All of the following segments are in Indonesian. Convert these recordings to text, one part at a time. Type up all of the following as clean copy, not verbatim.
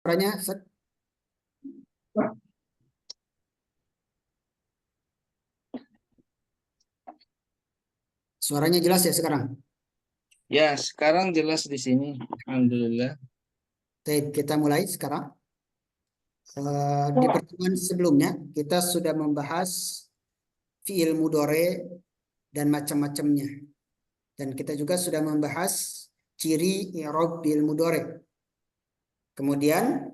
Suaranya, Set. Suaranya jelas ya sekarang. Ya, sekarang jelas di sini. Alhamdulillah. Baik, kita mulai sekarang. Di pertemuan sebelumnya kita sudah membahas fiil mudhore dan macam-macamnya. Dan kita juga sudah membahas ciri i'rab fiil mudhore. Kemudian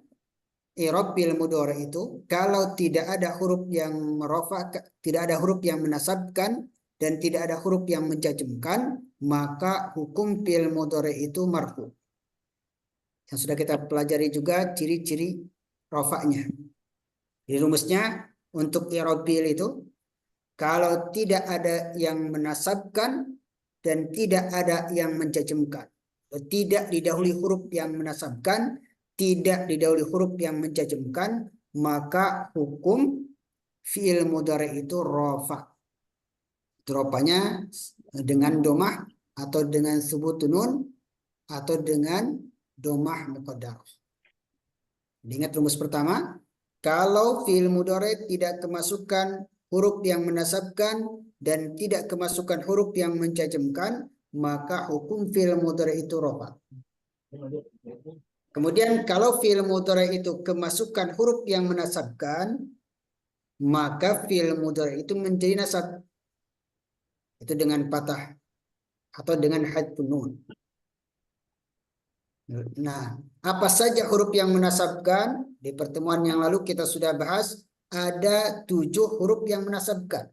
i'rab fiil mudhore itu kalau tidak ada huruf yang merofak, tidak ada huruf yang menasabkan dan tidak ada huruf yang menjazmkan, maka hukum fiil mudhore itu marfu. Yang sudah kita pelajari juga ciri-ciri rofaknya. Di rumusnya untuk i'rab fiil itu kalau tidak ada yang menasabkan dan tidak ada yang menjazmkan. Tidak didahului huruf yang menasabkan, tidak didahului huruf yang menjazmkan, maka hukum fiil mudhari itu rofa. Rofanya dengan domah atau dengan subutun nun atau dengan domah muqaddarah. Ingat rumus pertama, kalau fiil mudhari tidak kemasukan huruf yang menasabkan dan tidak kemasukan huruf yang menjazmkan, maka hukum fiil mudhari itu rofa. Kemudian kalau fiil mudhari itu kemasukan huruf yang menasabkan, maka fiil mudhari itu menjadi nasab. Itu dengan patah atau dengan hadfun nun. Nah, apa saja huruf yang menasabkan? Di pertemuan yang lalu kita sudah bahas ada 7 huruf yang menasabkan.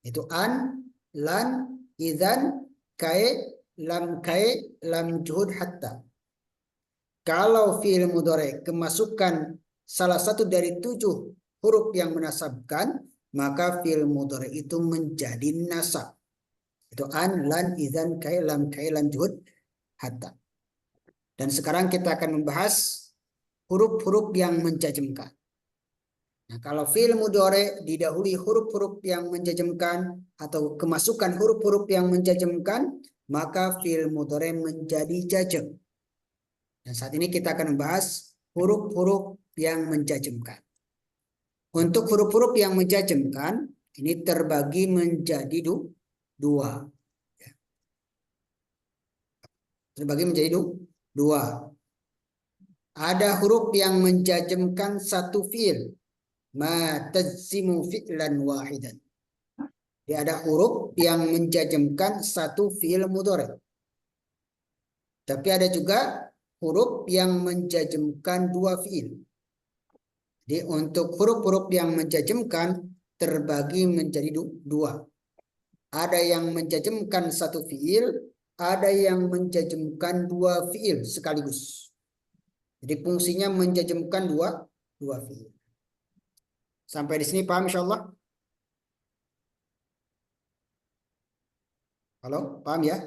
Itu an, lan, idzan, kai, lam juhud hatta. Kalau fiil mudhari kemasukan salah satu dari 7 huruf yang menasabkan, maka fiil mudhari itu menjadi nasab. Itu an, lan, idzan, kai, lam juhud hatta. Dan sekarang kita akan membahas huruf-huruf yang menjazmkan. Nah, kalau fiil mudhari didahului huruf-huruf yang menjazmkan atau kemasukan huruf-huruf yang menjazmkan, maka fiil mudhari menjadi jazm. Dan saat ini kita akan membahas huruf-huruf yang menjazmkan. Untuk huruf-huruf yang menjazmkan, ini terbagi menjadi dua. Terbagi menjadi dua. Ada huruf yang menjazmkan satu fiil. Ma tajzimu fi'lan wahidan. Dia ada huruf yang menjazmkan satu fiil mudhari. Tapi ada juga huruf yang menjazmkan dua fiil. Jadi untuk huruf-huruf yang menjazmkan terbagi menjadi dua. Ada yang menjazmkan satu fiil, ada yang menjazmkan dua fiil sekaligus. Jadi fungsinya menjazmkan dua fiil. Sampai di sini paham insyaallah? Halo, paham ya?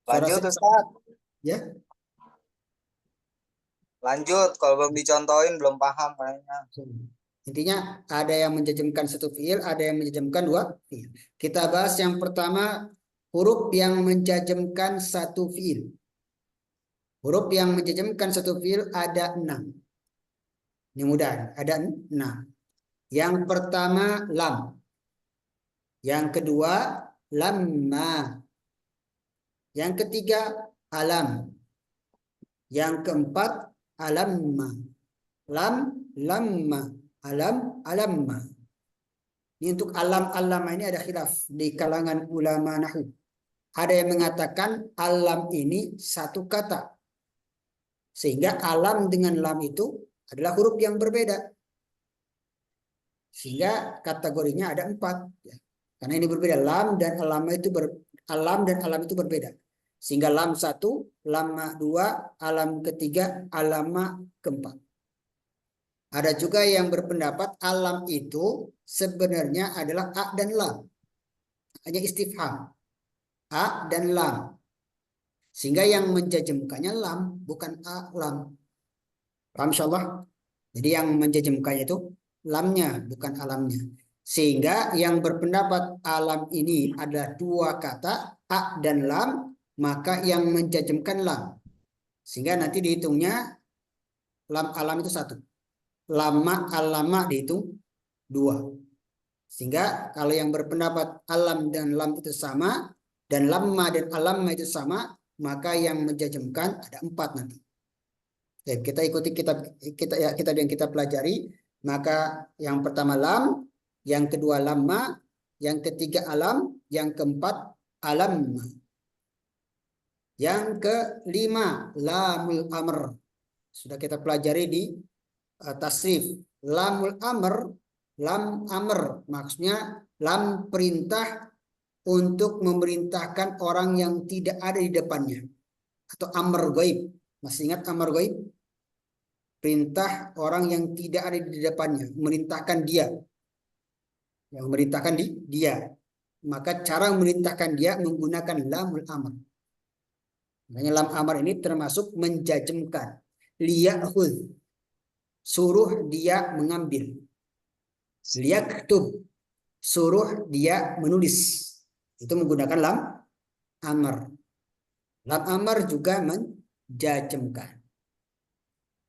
Suara Lanjut saya, Ustaz. ya? Lanjut, kalau belum dicontohin belum paham kayaknya. Intinya ada yang menjazmkan satu fiil, ada yang menjazmkan dua fiil. Kita bahas yang pertama, huruf yang menjazmkan satu fiil. Huruf yang menjazmkan satu fiil ada 6. Ini mudah, ada 6. Yang pertama lam. Yang kedua lamma. Yang ketiga alam. Yang keempat alamma. Lam, lamma, alam, alamma. Ini untuk alam ini ada khilaf di kalangan ulama nahwu. Ada yang mengatakan alam ini satu kata. Sehingga alam dengan lam itu adalah huruf yang berbeda. Sehingga kategorinya ada 4. Ya. Karena ini berbeda. Alam dan alam itu berbeda. Sehingga lam 1, lamma 2, alam ketiga, alama keempat. Ada juga yang berpendapat alam itu sebenarnya adalah a dan lam. Hanya istifham. A dan lam. Sehingga yang menjazmkannya lam, bukan a, lam. Paham insyaallah? Jadi yang menjazmkannya itu lamnya, bukan alamnya. Sehingga yang berpendapat alam ini adalah dua kata, a dan lam, maka yang menjajemkan lam. Sehingga nanti dihitungnya lam alam itu 1. Lama alama dihitung 2. Sehingga kalau yang berpendapat alam dan lam itu sama, dan lama dan alamma itu sama, maka yang menjajemkan ada 4 nanti. Oke, kita ikuti kitab yang kita pelajari. Maka yang pertama lam, yang kedua lama, yang ketiga alam, yang keempat alam, yang kelima lamul amr. Sudah kita pelajari di tasrif. Lamul amr, lam amr maksudnya lam perintah untuk memerintahkan orang yang tidak ada di depannya, atau amr gaib. Masih ingat amr gaib? Perintah orang yang tidak ada di depannya, memerintahkan dia, yang memerintahkan dia. Maka cara memerintahkan dia menggunakan lamul amr. Makanya lam amr ini termasuk menjajemkan. Liya'khudh, suruh dia mengambil. Liyaktub, suruh dia menulis. Itu menggunakan lam amr. Lam amr juga menjajemkan.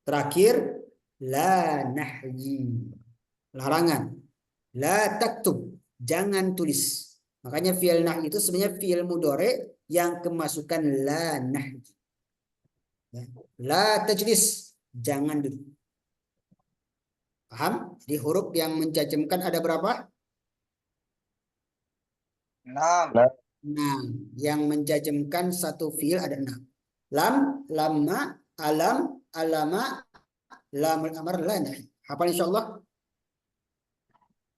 Terakhir, la nahyi, larangan. La taktub, jangan tulis. Makanya fi'il nahyi itu sebenarnya fi'il mudhari yang kemasukan la nahyi. Ya. La tajlis, jangan duduk. Paham? Jadi huruf yang menjajemkan ada berapa? 6. 6. Yang menjajemkan satu fi'il ada 6. Lam, lamma, alam, alama, lamul amr, la nahi. Hafal insyaallah?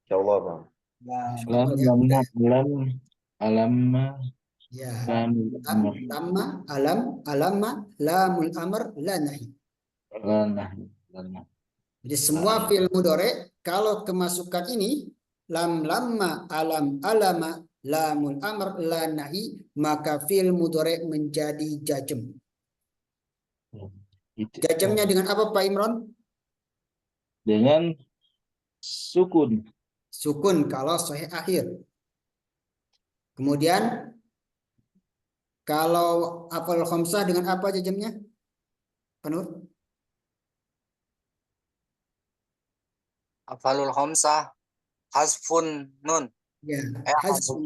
Insyaallah, Bang. Nah, Lam, lamma, alam, alamma, Ya. lamul Lam, amr, lamma, alam, alamma, lamul amr, la nahi. la nahi, la nahi. Jadi semua fi'il mudhari kalau kemasukan ini lam, lamma, alam, alama, lamul amr, la nahi, maka fi'il mudhari menjadi jazm. Itu. Jazmnya dengan apa Pak Imron? Dengan sukun. Sukun kalau sahih akhir. Kemudian kalau afal khamsah dengan apa jazmnya? Penur? afalul khamsah hasfun nun. Ya, Hasfun. hasbun.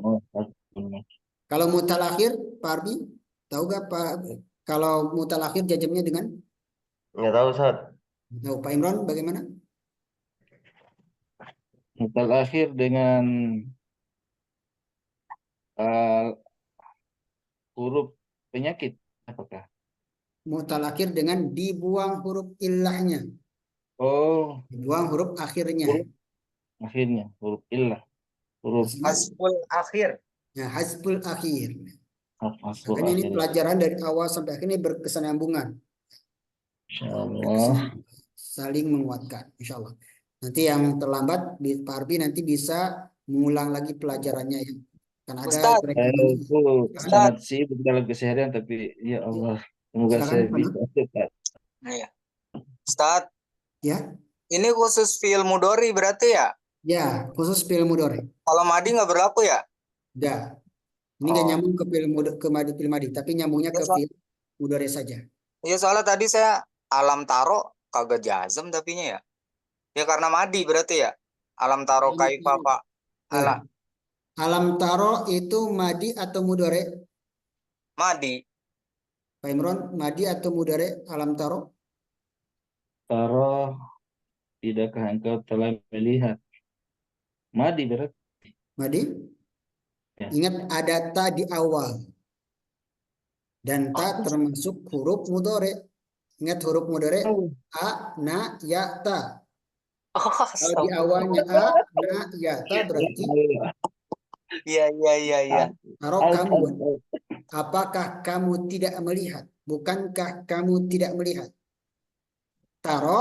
Oh, hasbun. Kalau mutalakhir, Pak Arbi, tahu gak Pak? Kalau mutalakhir jazmnya dengan? Nggak tahu, Ustaz. Tahu Pak Imron bagaimana? Mutal akhir dengan huruf penyakit. Apakah? Mutalakhir dengan dibuang huruf illahnya. Oh, Dibuang huruf akhirnya. huruf akhirnya, huruf illah. Huruf Hasful akhir. Ya, hasbul akhir. hasbul Makanya ini akhir. pelajaran dari awal sampai akhir ini berkesinambungan. Insyaallah. Saling menguatkan, insya Allah. Nanti yang terlambat, Pak Arbi nanti bisa mengulang lagi pelajarannya ya. Kan ada Ustaz. mereka Itu sangat sibuk dalam keseharian, tapi ya Allah, semoga Silakan, saya Pak. bisa cepat. Iya. Ustaz, Ya, ini khusus fi'il mudhari berarti ya? ya khusus fi'il mudhari. Kalau madi nggak berlaku ya? Enggak. Ini nggak Oh. nyambung ke fi'il madi, tapi nyambungnya ke Ya, Pak. fi'il mudhari saja. Iya, soalnya tadi saya alam taro kagak jazm tapinya ya. Ya karena madi berarti ya. Alam taro kaifa Pak. Ala Alam taro itu madi atau mudhari? madi. Pak Imron, madi atau mudhari alam taro? Taro, tidakkah engkau telah melihat? Madi berarti. Madi? Ya. Ingat ada ta di awal. Dan ta termasuk huruf mudhari. Ingat huruf mudhari? A, na, ya, ta. Oh, Kalau di awalnya a, na, ya, ta berarti iya. taro kamu. Apakah kamu tidak melihat? Bukankah kamu tidak melihat? Taro,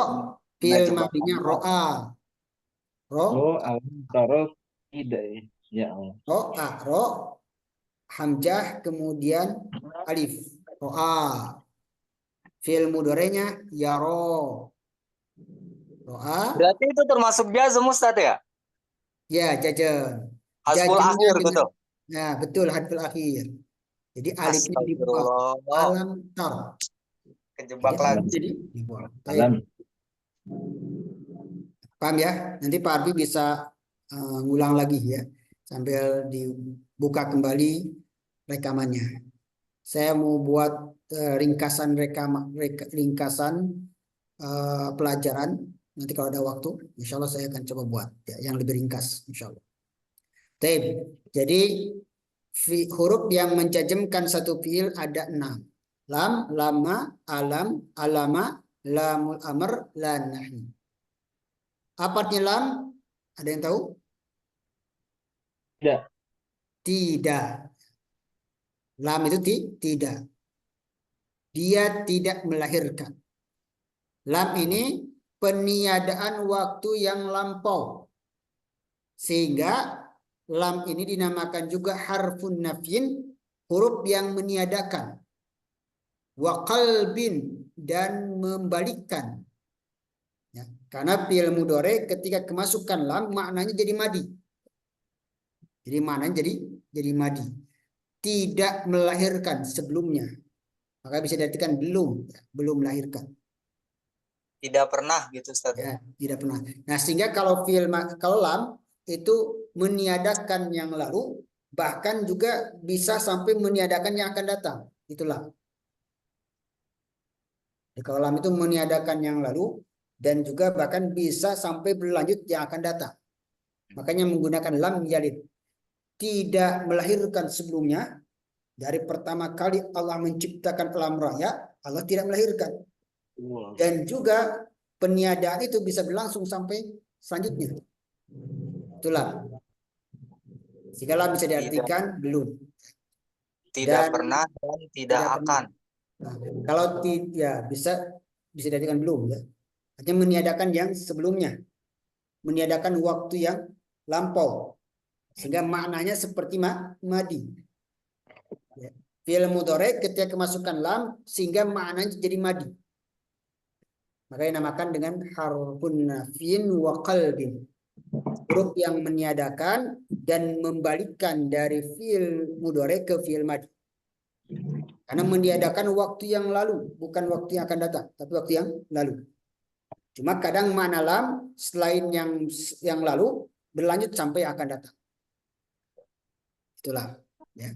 fi'il madinya ro'a. Oh, alam taro tidak ya. Ya Allah. Ro'a, ro, hamzah, kemudian alif. Ro'a. Fi'il mudhari'nya yaro. Ro'a, Berarti itu termasuk jazm Ustaz ya? ya jazm. Hasful Jazmnya akhir dengan- betul. Nah, betul hadful akhir. Jadi alifnya dibuang. Astagfirullah. Alam taro. Kejebak Jadi alif lagi. jadi dibuang. Baik. Alam. Paham ya? Nanti Pak Arbi bisa ngulang lagi ya, sambil dibuka kembali rekamannya. Saya mau buat ringkasan ringkasan pelajaran. Nanti kalau ada waktu, insya Allah saya akan coba buat ya, yang lebih ringkas, insya Allah. Jadi huruf yang menjajemkan satu fiil ada 6. Lam, lama, alam, alama, lamul amr, lan nahi. Apa artinya lam? Ada yang tahu? Tidak. Tidak. Lam itu tidak. Dia tidak melahirkan. Lam ini peniadaan waktu yang lampau. Sehingga lam ini dinamakan juga harfun nafyin, huruf yang meniadakan. Wa qalbin, dan membalikkan. Ya, karena fi'il mudhari ketika kemasukan lam maknanya jadi madi. Jadi maknanya jadi madi. Tidak melahirkan sebelumnya. Maka bisa diartikan belum, ya, belum melahirkan. Tidak pernah gitu Ustaz. Ya, tidak pernah. Nah, sehingga kalau lam itu meniadakan yang lalu, bahkan juga bisa sampai meniadakan yang akan datang. Itulah. Kalau lam itu meniadakan yang lalu dan juga bahkan bisa sampai berlanjut yang akan datang. Makanya menggunakan lam yalid. Tidak melahirkan sebelumnya. Dari pertama kali Allah menciptakan alam raya, Allah tidak melahirkan. Dan juga peniadaan itu bisa berlangsung sampai selanjutnya. Itulah. Sehingga lam bisa diartikan belum. Tidak Dan pernah dan tidak akan. Nah, kalau ya bisa diartikan belum ya. Artinya meniadakan yang sebelumnya. Meniadakan waktu yang lampau. Sehingga maknanya seperti madi. Ya. Fi'il mudhari ketika kemasukan lam sehingga maknanya jadi madi. Makanya namakan dengan harfun nafyin wa qalbin. Huruf yang meniadakan dan membalikkan dari fi'il mudhari ke fi'il madi. Karena meniadakan waktu yang lalu, bukan waktu yang akan datang, tapi waktu yang lalu. Cuma kadang makna lam selain yang lalu berlanjut sampai akan datang. Itulah. Ya.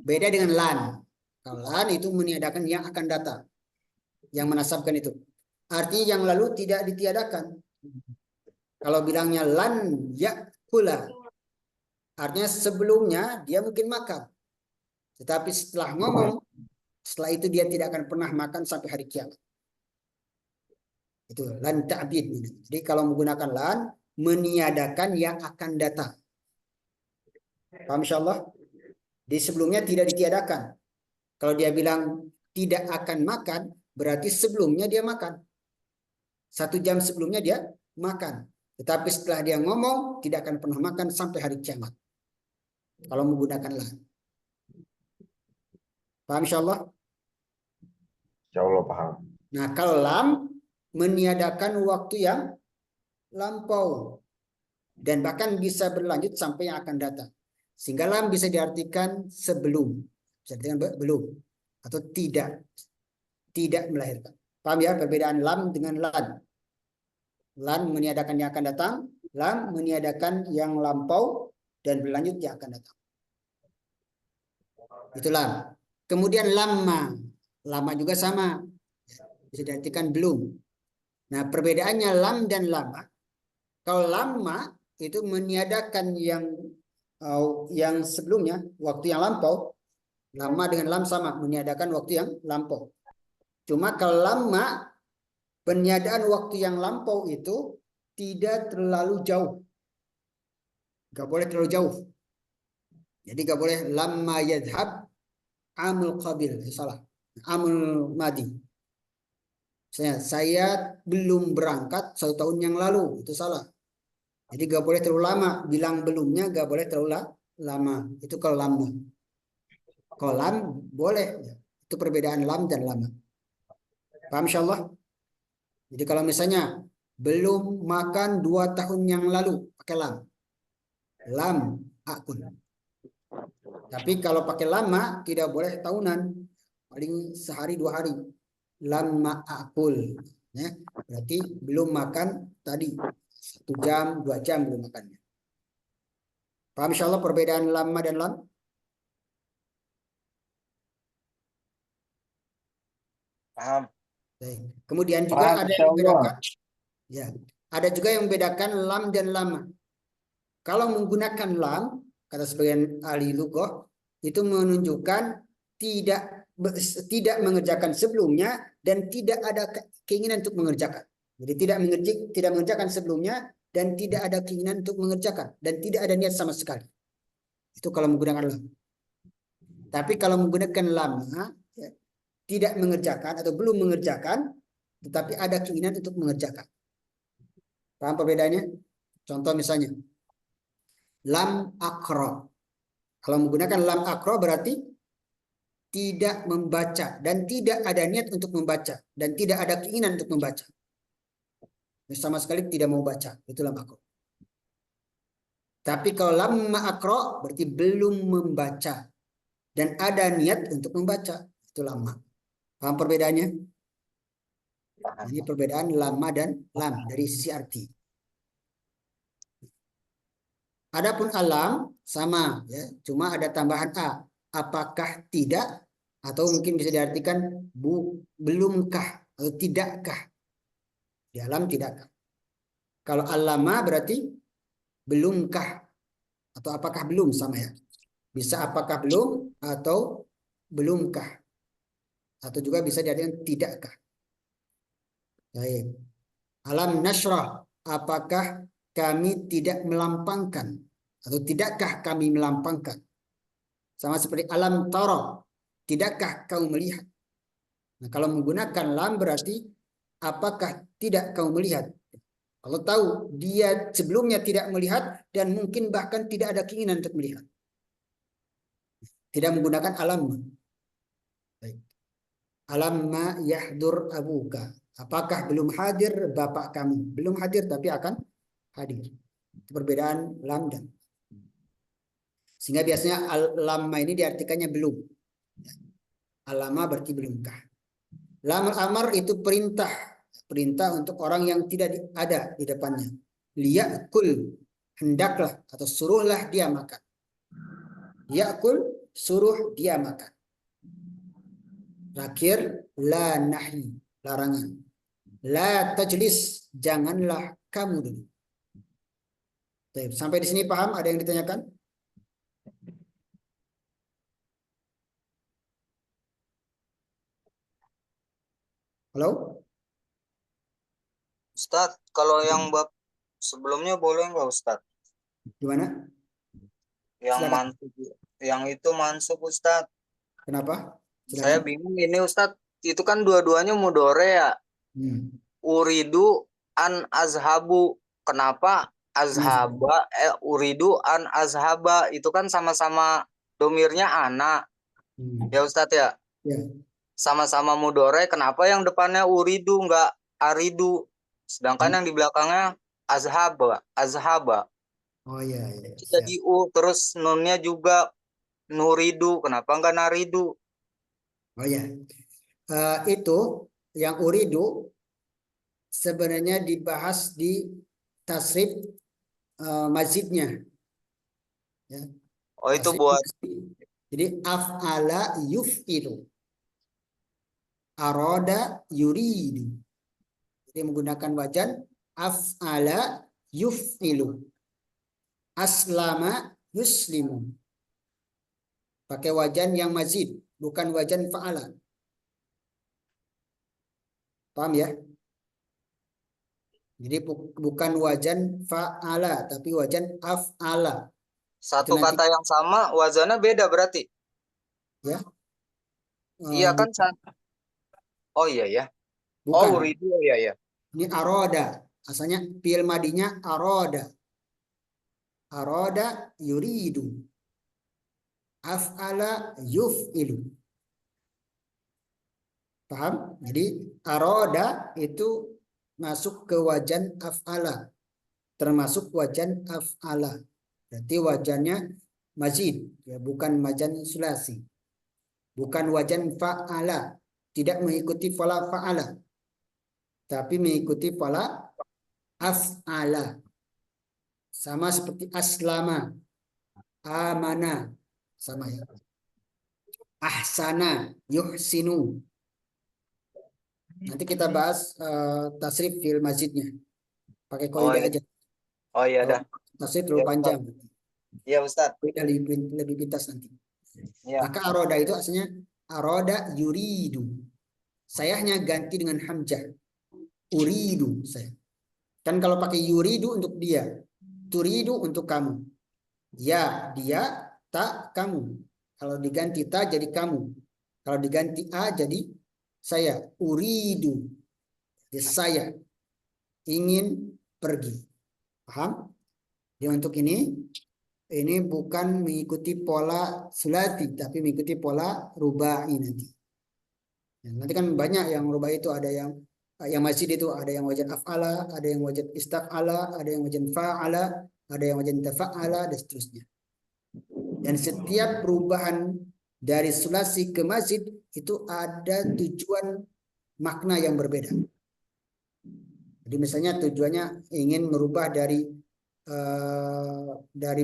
Beda dengan lan. Kalau lan itu meniadakan yang akan datang. Yang menasabkan itu. Artinya yang lalu tidak ditiadakan. Kalau bilangnya lan yakula. Artinya sebelumnya dia mungkin makan. Tetapi setelah ngomong, setelah itu dia tidak akan pernah makan sampai hari kiamat. Itu lan ta'bid. Jadi kalau menggunakan lan, meniadakan yang akan datang. Paham insyaallah? Di sebelumnya tidak ditiadakan. Kalau dia bilang tidak akan makan, berarti sebelumnya dia makan. 1 jam sebelumnya dia makan. Tetapi setelah dia ngomong, tidak akan pernah makan sampai hari kiamat. Kalau menggunakan lan. Paham insyaallah? Insyaallah paham. Nah, kalau lam meniadakan waktu yang lampau dan bahkan bisa berlanjut sampai yang akan datang. Sehingga lam bisa diartikan sebelum, bisa diartikan belum atau tidak melahirkan. Paham ya perbedaan lam dengan lan? Lan meniadakan yang akan datang, lam meniadakan yang lampau dan berlanjut yang akan datang. Itu lam. Kemudian lama juga sama, bisa diartikan belum. Nah, perbedaannya lam dan lama. Kalau lama itu meniadakan yang sebelumnya, waktu yang lampau. Lama dengan lam sama, meniadakan waktu yang lampau. Cuma kalau lama, peniadaan waktu yang lampau itu tidak terlalu jauh. Gak boleh terlalu jauh. Jadi gak boleh lama yadhab amul qabil. Salah. Amul madi. Saya belum berangkat 1 tahun yang lalu. Itu salah. Jadi gak boleh terlalu lama. Bilang belumnya gak boleh terlalu lama. Itu kalau lama. Kalau lam boleh. Itu perbedaan lam dan lama. Paham insyaallah? Jadi kalau misalnya belum makan 2 tahun yang lalu pakai lam. Lam akul. Tapi kalau pakai lama tidak boleh tahunan, paling sehari 2 hari. Lama akul, ya, berarti belum makan tadi 1 jam 2 jam belum makannya. Paham insyaallah perbedaan lama dan lam? Paham. Baik. Kemudian juga Paham, ada yang insyaallah. membedakan, ya, ada juga yang membedakan lam dan lama. Kalau menggunakan lam, kata sebagian ahli lughah, itu menunjukkan tidak tidak mengerjakan sebelumnya dan tidak ada keinginan untuk mengerjakan. Jadi tidak mengerjakan sebelumnya dan tidak ada keinginan untuk mengerjakan dan tidak ada niat sama sekali. Itu kalau menggunakan lam. Tapi kalau menggunakan lama, ya, tidak mengerjakan atau belum mengerjakan, tetapi ada keinginan untuk mengerjakan. Paham perbedaannya? Contoh misalnya, lam akro. Kalau menggunakan lam akro berarti tidak membaca dan tidak ada niat untuk membaca dan tidak ada keinginan untuk membaca. Sama sekali tidak mau baca. Itu lam akro. Tapi kalau lam akro berarti belum membaca dan ada niat untuk membaca. Itu lama. Paham perbedaannya? Ini perbedaan lama dan lam dari sisi arti. Adapun alam sama, ya, cuma ada tambahan a. Apakah tidak atau mungkin bisa diartikan belumkah atau tidakkah? Di alam tidakkah. Kalau alama berarti belumkah atau apakah belum, sama ya. Bisa apakah belum atau belumkah. Atau juga bisa diartikan tidakkah. Baik. Alam nasrah, apakah kami tidak melampangkan atau tidakkah kami melampangkan? Sama seperti alam tara, tidakkah kau melihat? Nah, kalau menggunakan lam berarti apakah tidak kau melihat? Kalau tahu dia sebelumnya tidak melihat dan mungkin bahkan tidak ada keinginan untuk melihat. Tidak menggunakan alam. Baik. Alam ma yahdur abuka. Apakah belum hadir bapak kamu? Belum hadir tapi akan hadir. Itu perbedaan lam dan. Sehingga biasanya lama ini diartikannya belum. Alama berarti belumkah. Lamar amar itu perintah. Perintah untuk orang yang tidak ada di depannya. Liyakul, hendaklah atau suruhlah dia makan. Liyakul, suruh dia makan. Terakhir, la nahi, larangan. La tajlis, janganlah kamu duduk. Sampai di sini paham? Ada yang ditanyakan? Halo? Ustadz, kalau yang bab sebelumnya boleh nggak Ustadz? Gimana? Yang Silakan. mansub, yang itu mansub Ustadz. Kenapa? Silakan. Saya bingung ini Ustadz, itu kan dua-duanya mudore ya. Uridu an azhabu. Kenapa azhaba? Uridu an azhaba itu kan sama-sama domirnya anak. Ya Ustadz ya. Ya. Sama-sama mudore. Kenapa yang depannya uridu nggak aridu? Sedangkan yang di belakangnya azhaba. Azhaba. Oh iya. Ya. Jadi terus nunnya juga nuridu. Kenapa nggak naridu? Oh ya. Itu yang uridu sebenarnya dibahas di tasrif mazidnya. Ya. Oh itu buat. Jadi af'ala yuf'ilu. Aroda yuridu. Jadi menggunakan wajan af'ala yuf'ilu. Aslama yuslimu. Pakai wajan yang mazid, bukan wajan fa'ala. Paham ya? Jadi bukan wajan fa'ala, tapi wajan af'ala. Satu kata yang sama, wazannya beda berarti? Ya. Iya kan? Oh iya ya. Bukan. Oh uridu ya ya. Ini aroda. Asalnya fi'il madinya aroda. Aroda yuridu. Af'ala yuf'ilu. Paham? Jadi aroda itu masuk ke wajan af'ala. Termasuk wajan af'ala. Berarti wajannya mazid, ya, bukan wajan sulasi, bukan wajan fa'ala, tidak mengikuti pola fa'ala, tapi mengikuti pola af'ala. Sama seperti aslama, amana, sama ya. Ahsana, yuhsinu. Nanti kita bahas tasrif fi'il mazidnya. Pakai Oh, kaidah iya. aja. Oh iya Kalau dah. tasrif terlalu Iya, panjang. Iya Ustaz. Kaidah lebih pintas nanti. Iya. Maka aroda itu aslinya aroda yuridu. Sayanya ganti dengan hamzah. Uridu saya. Kan kalau pakai yuridu untuk dia, turidu untuk kamu. Ya, dia, tak, kamu. Kalau diganti ta jadi kamu. Kalau diganti a jadi saya. Uridu. Jadi saya ingin pergi. Paham? Jadi untuk ini bukan mengikuti pola sulati, tapi mengikuti pola rubai nanti. Ya, nanti kan banyak yang rubai itu, ada yang masjid itu ada yang wajan af'ala, ada yang wajan istaf'ala, ada yang wajan fa'ala, ada yang wajan tafa'ala, dan seterusnya. Dan setiap perubahan dari sulasi ke masjid itu ada tujuan makna yang berbeda. Jadi misalnya tujuannya ingin merubah dari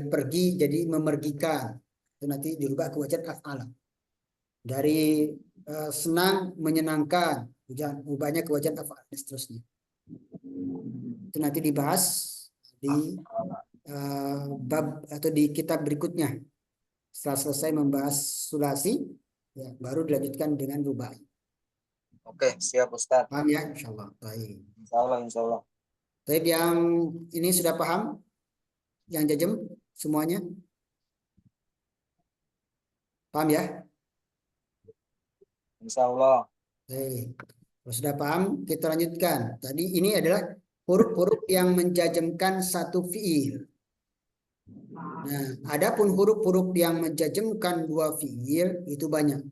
pergi jadi memergikan, itu nanti dirubah ke wajan af'ala. Dari senang menyenangkan, ubahnya ke wajan af'ala, dan seterusnya. Itu nanti dibahas di bab atau di kitab berikutnya. Setelah selesai membahas sulasi, ya, baru dilanjutkan dengan rubai. Oke, siap Ustaz. Paham ya? Insyaallah. Baik. Insya Allah. Baik, yang ini sudah paham? Yang jajem semuanya? Paham ya? Insya Allah. Baik. Kalau sudah paham, kita lanjutkan. Tadi ini adalah huruf-huruf yang menjajemkan satu fiil. Nah, adapun huruf-huruf yang menjajemkan dua fiil itu banyak.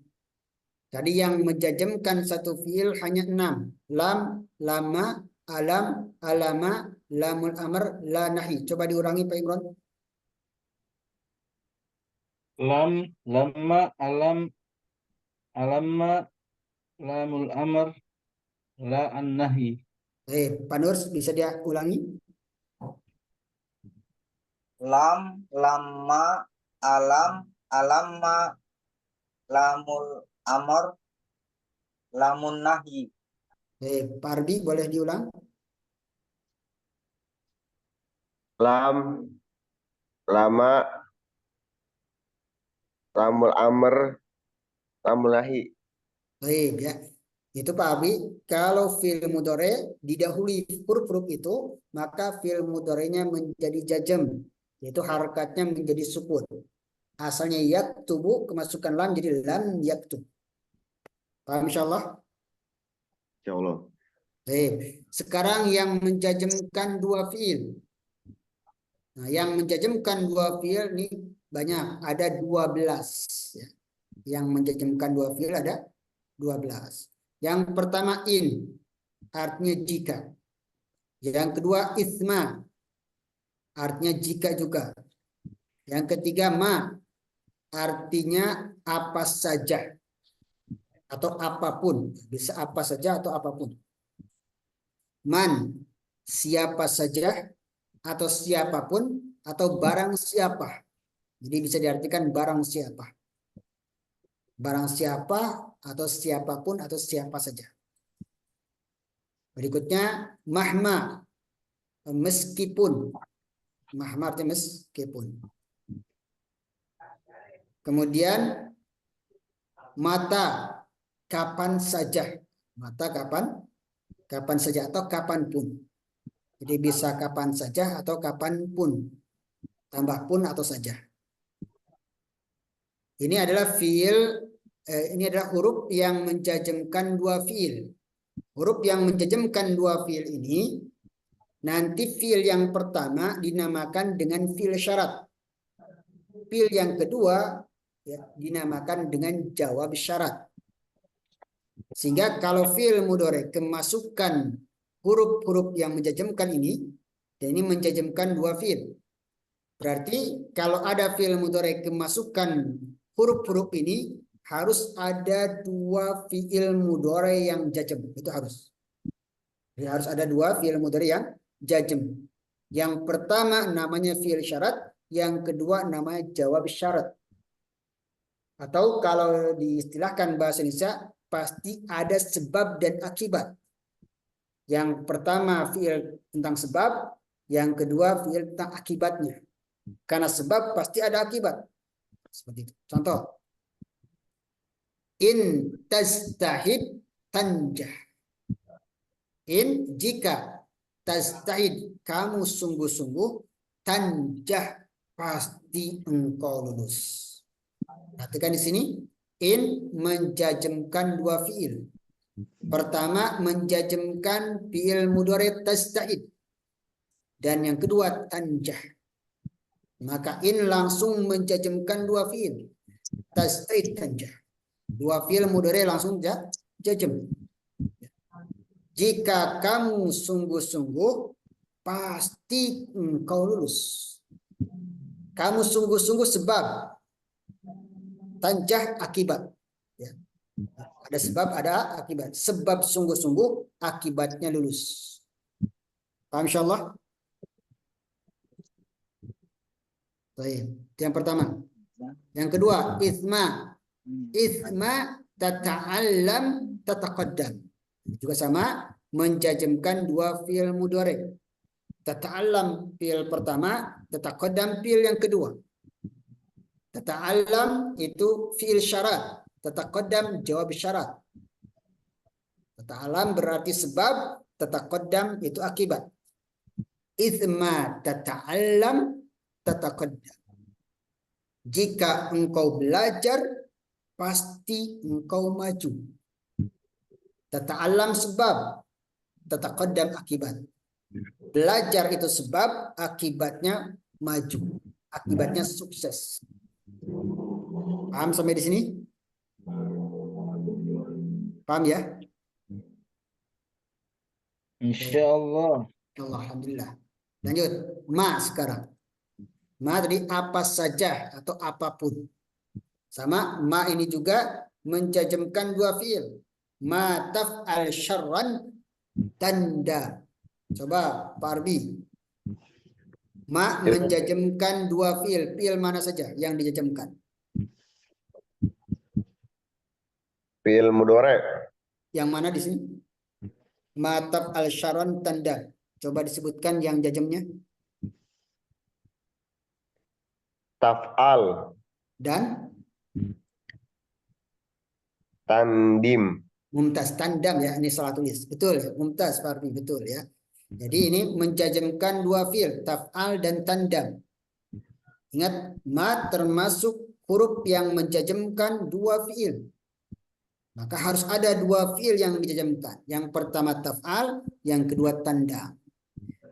Tadi yang menjajemkan satu fiil hanya 6. Lam, lama, alam, alama, lamul amr, la nahi. Coba diurangi Pak Imron. Lam, lama, alam, alamma, lamul amr, la an-nahi. Pak Nur, bisa dia ulangi? Lam, lama, alam, alamma, lamul amr, lamun nahi. Pak Ardi, boleh diulang? Lam, lama, lamul amr, lamul nahi. Baik ya. Itu Pak Abi, kalau fi'il mudhari didahului huruf-huruf itu, maka fi'il mudhari'nya menjadi jazm, yaitu harakatnya menjadi sukun. Asalnya yaktubu, kemasukan lam jadi lam yaktub. Paham insyaallah? Insyaallah. Baik. Sekarang yang menjazmkan dua fi'il. Nah, yang menjazmkan dua fi'il ini banyak, ada 12 ya. Yang menjazmkan dua fi'il ada 12. Yang pertama in, artinya jika. Yang kedua isma, artinya jika juga. Yang ketiga ma, artinya apa saja atau apapun, bisa apa saja atau apapun. Man, siapa saja atau siapapun atau barang siapa. Jadi bisa diartikan barang siapa. Barang siapa atau siapapun atau siapa saja. Berikutnya mahma, meskipun. Mahma artinya meskipun. Kemudian mata, kapan saja. Mata kapan saja atau kapanpun. Jadi bisa kapan saja atau kapanpun. Tambah pun atau saja. Ini adalah ini adalah huruf yang menjazmkan dua fiil. Huruf yang menjazmkan dua fiil ini, nanti fiil yang pertama dinamakan dengan fiil syarat. Fiil yang kedua ya, dinamakan dengan jawab syarat. Sehingga kalau fiil mudhari kemasukan huruf-huruf yang menjazmkan ini, dan ini menjazmkan dua fiil. Berarti kalau ada fi'il mudhari kemasukan huruf-huruf ini harus ada dua fi'il mudhari yang jazm. Itu harus. Jadi harus ada dua fi'il mudhari yang jazm. Yang pertama namanya fi'il syarat, yang kedua namanya jawab syarat. Atau kalau diistilahkan bahasa Indonesia pasti ada sebab dan akibat. Yang pertama fi'il tentang sebab, yang kedua fi'il tentang akibatnya. Karena sebab pasti ada akibat. Seperti itu. Contoh. In tastahid tanjah. In jika tastahid kamu sungguh-sungguh, tanjah pasti engkau lulus. Perhatikan di sini. In menjazmkan dua fi'il. Pertama menjazmkan fi'il mudhari tastahid. Dan yang kedua tanjah. Maka in langsung menjazmkan dua fi'il. Tastahid tanjah. Dua fi'il mudhari langsung jazm. Jika kamu sungguh-sungguh pasti engkau lulus. Kamu sungguh-sungguh sebab. Tanjah akibat. Ya. Ada sebab, ada akibat. Sebab sungguh-sungguh, akibatnya lulus. Paham insyaallah? Baik. Yang pertama. Yang kedua, ithma. Ithma tata'allam tataqaddam. Juga sama, menjazmkan dua fi'il mudhari. Tata'allam fi'il pertama, tataqaddam fi'il yang kedua. Tata'allam itu fi'il syarat, tataqaddam jawab syarat. Tata'allam berarti sebab, tataqaddam itu akibat. Ithma tata'allam tataqaddam. Jika engkau belajar, pasti engkau maju. Tata'allam sebab, tataqaddam akibat. Belajar itu sebab, akibatnya maju. Akibatnya sukses. Paham sampai di sini? Paham ya? Insyaallah. Alhamdulillah. Lanjut. Ma sekarang. Ma tadi apa saja atau apapun. Sama ma ini juga menjazmkan dua fi'il. Ma taf'al syarran tanda. Coba Pak Arbi. Ma menjazmkan dua fi'il. Fi'il mana saja yang dijazmkan? Fi'il mudhari. Yang mana di sini? Ma taf'al syarran tanda. Coba disebutkan yang jazmnya. Taf'al. Dan Tandim. mumtaz, tandam ya, ini salah tulis. Betul ya, mumtaz Pak Arbi, betul ya. Jadi ini menjazmkan dua fi'il, taf'al dan tandam. Ingat, ma termasuk huruf yang menjazmkan dua fi'il. Maka harus ada dua fi'il yang dijazmkan. Yang pertama taf'al, yang kedua tandam.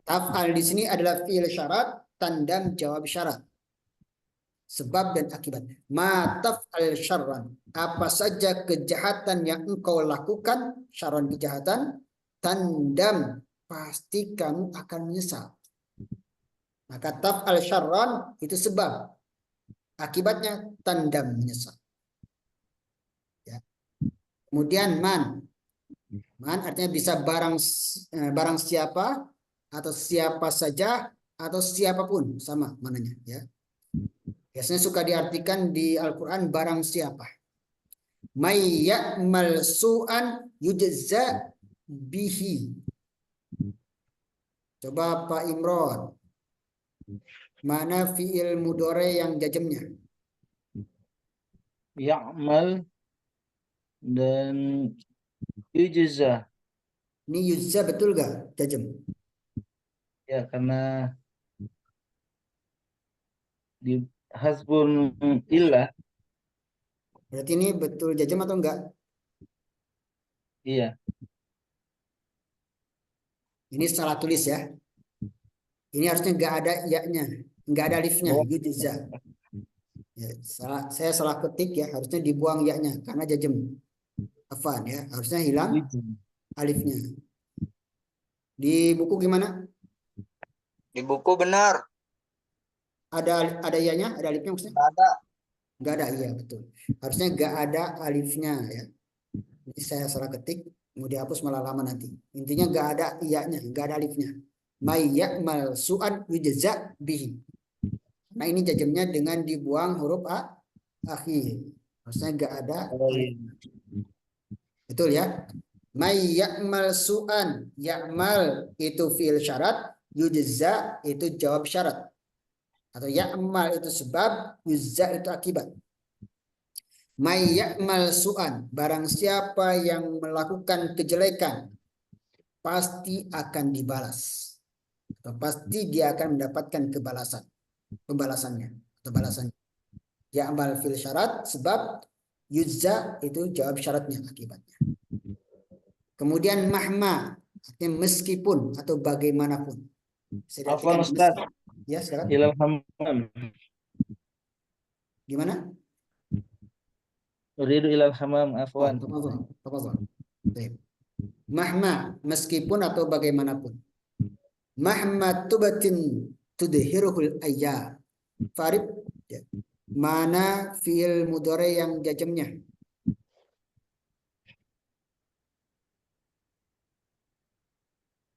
Taf'al di sini adalah fi'il syarat, tandam jawab syarat. Sebab dan akibat. Ma taf'al syarran. Apa saja kejahatan yang engkau lakukan, syarran kejahatan, tandam, pasti kamu akan menyesal. Maka taf'al syarran itu sebab. Akibatnya tandam menyesal. Ya. Kemudian man. Man artinya bisa barang siapa atau siapa saja atau siapapun, sama mananya ya. Biasanya suka diartikan di Al-Quran barang siapa. May ya'mal su'an yujza bihi. Coba Pak Imron. Mana fi'il mudhari yang jazmnya? Ya'mal dan yujza. Ini yujza betul gak jazm? Ya, karena di hasbun illah. Berarti ini betul jazm atau enggak? Iya. Ini salah tulis ya. Ini harusnya enggak ada ya-nya, enggak ada alifnya, yujza. Ya, saya salah ketik ya, harusnya dibuang ya-nya karena jazm. Afan ya, harusnya hilang alifnya. Di buku gimana? Di buku benar. Ada ianya, ada alifnya maksudnya? Nggak ada. Nggak ada, iya betul. Harusnya nggak ada alifnya ya. Ini saya salah ketik, mau dihapus malah lama nanti. Intinya nggak ada iyanya, nggak ada alifnya. May ya'mal su'an yujza bihi. Nah ini jajamnya dengan dibuang huruf akhir. Harusnya nggak ada alifnya. Betul ya? May ya'mal su'an. Ya'mal itu fi'il syarat, yujza itu jawab syarat. Atau ya'mal itu sebab, yujza itu akibat. May ya'mal su'an, barang siapa yang melakukan kejelekan pasti akan dibalas. Atau pasti dia akan mendapatkan pembalasannya atau balasannya. Ya'mal fil syarat sebab, yujza itu jawab syaratnya, akibatnya. Kemudian mahma, artinya meskipun atau bagaimanapun. Afwan Ustaz. Ya, sekarang. Ilal hammam. Gimana? Uridu ilal hammam, afwan. Baik. Mahma, meskipun atau bagaimanapun. Mahma tubatin tudhiruhul ayyam. Farid, ya. Mana fi'il mudhari yang jazmnya?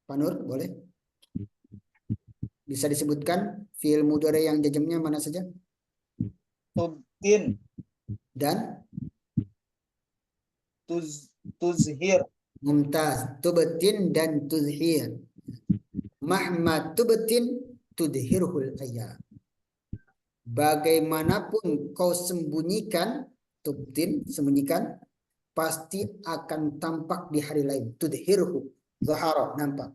Pak Nur, boleh? Bisa disebutkan fi'il mudhari yang jazmnya mana saja? Tubtin, Dan tuzhir. Mumtaz. Tubatin dan tuzhir. Mahma tubatin tudhirhul ayyam. Bagaimanapun kau sembunyikan, tubtin, sembunyikan, pasti akan tampak di hari lain. Tudhirhu, zahara, nampak.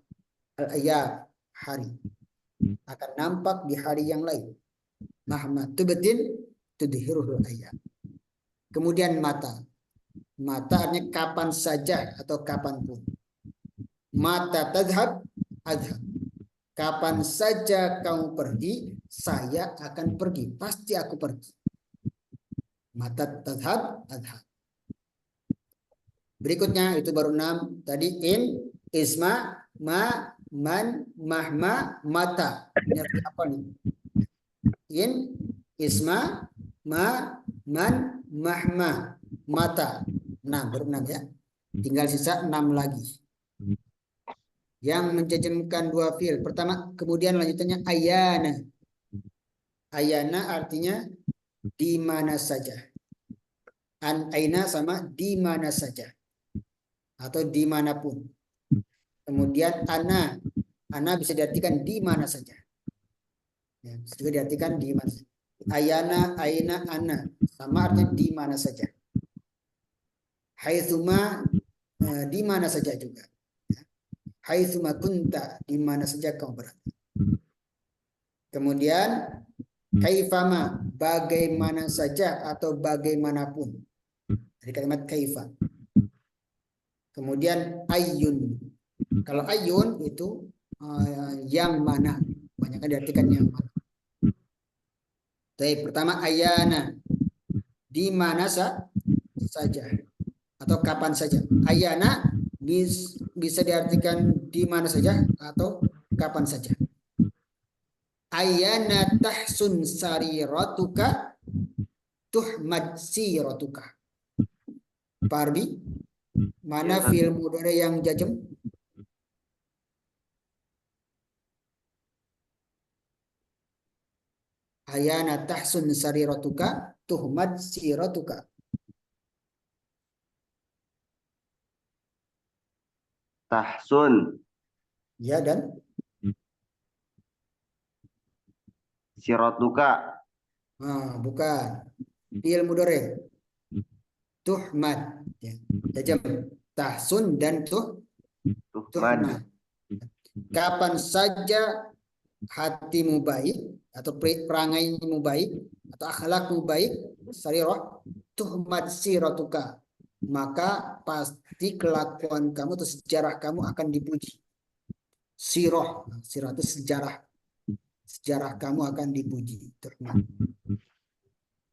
Al-ayyam, hari. Akan nampak di hari yang lain. Mahma tubtin tudhirhul ayyam. Kemudian mata. Mata artinya kapan saja atau kapanpun. Mata tadhab, adhab. Kapan saja kamu pergi, saya akan pergi. Pasti aku pergi. Mata tadhab, adhab. Berikutnya itu baru 6. Tadi in, isma, ma, man, mahma, mata. Ini apa nih? In, isma, ma, man, mahma, mata. 6, baru 6 ya. Tinggal sisa 6 lagi. Yang menjajamkan dua fi'il. Pertama, kemudian lanjutannya ayana. Ayana artinya di mana saja. An aina sama di mana saja. Atau dimanapun. Kemudian ana. Ana bisa diartikan di mana saja. Ya, bisa juga diartikan di mana saja. Ayana, aina, ana. Sama artinya di mana saja. Haitsuma, di mana saja juga. Haitsuma kunta, di mana saja kau berada. Kemudian kaifama, bagaimana saja atau bagaimanapun. Dari kalimat kaifa. Kemudian ayyun. Kalau ayyun itu yang mana. Banyak kan diartikan yang mana. Baik, pertama ayana. Di mana saja. Atau kapan saja. Ayana bisa diartikan di mana saja atau kapan saja. Ayana tahsun sariratuka tuhmad siratuka. Parbi, mana fi'il mudhari yang jazm? Ayana tahsun sariratuka tuhmad siratuka. Tahsun. Ya, dan Siratuka. bukan. Fi'il mudhari. Tuhmad. Ya. Jazm. Tahsun dan tuhmad. Kapan saja hatimu baik atau perangaimu baik atau akhlakmu baik, sarirah, tuhmad siratuka, maka pasti kelakuan kamu atau sejarah kamu akan dipuji. Sirah itu sejarah kamu akan dipuji.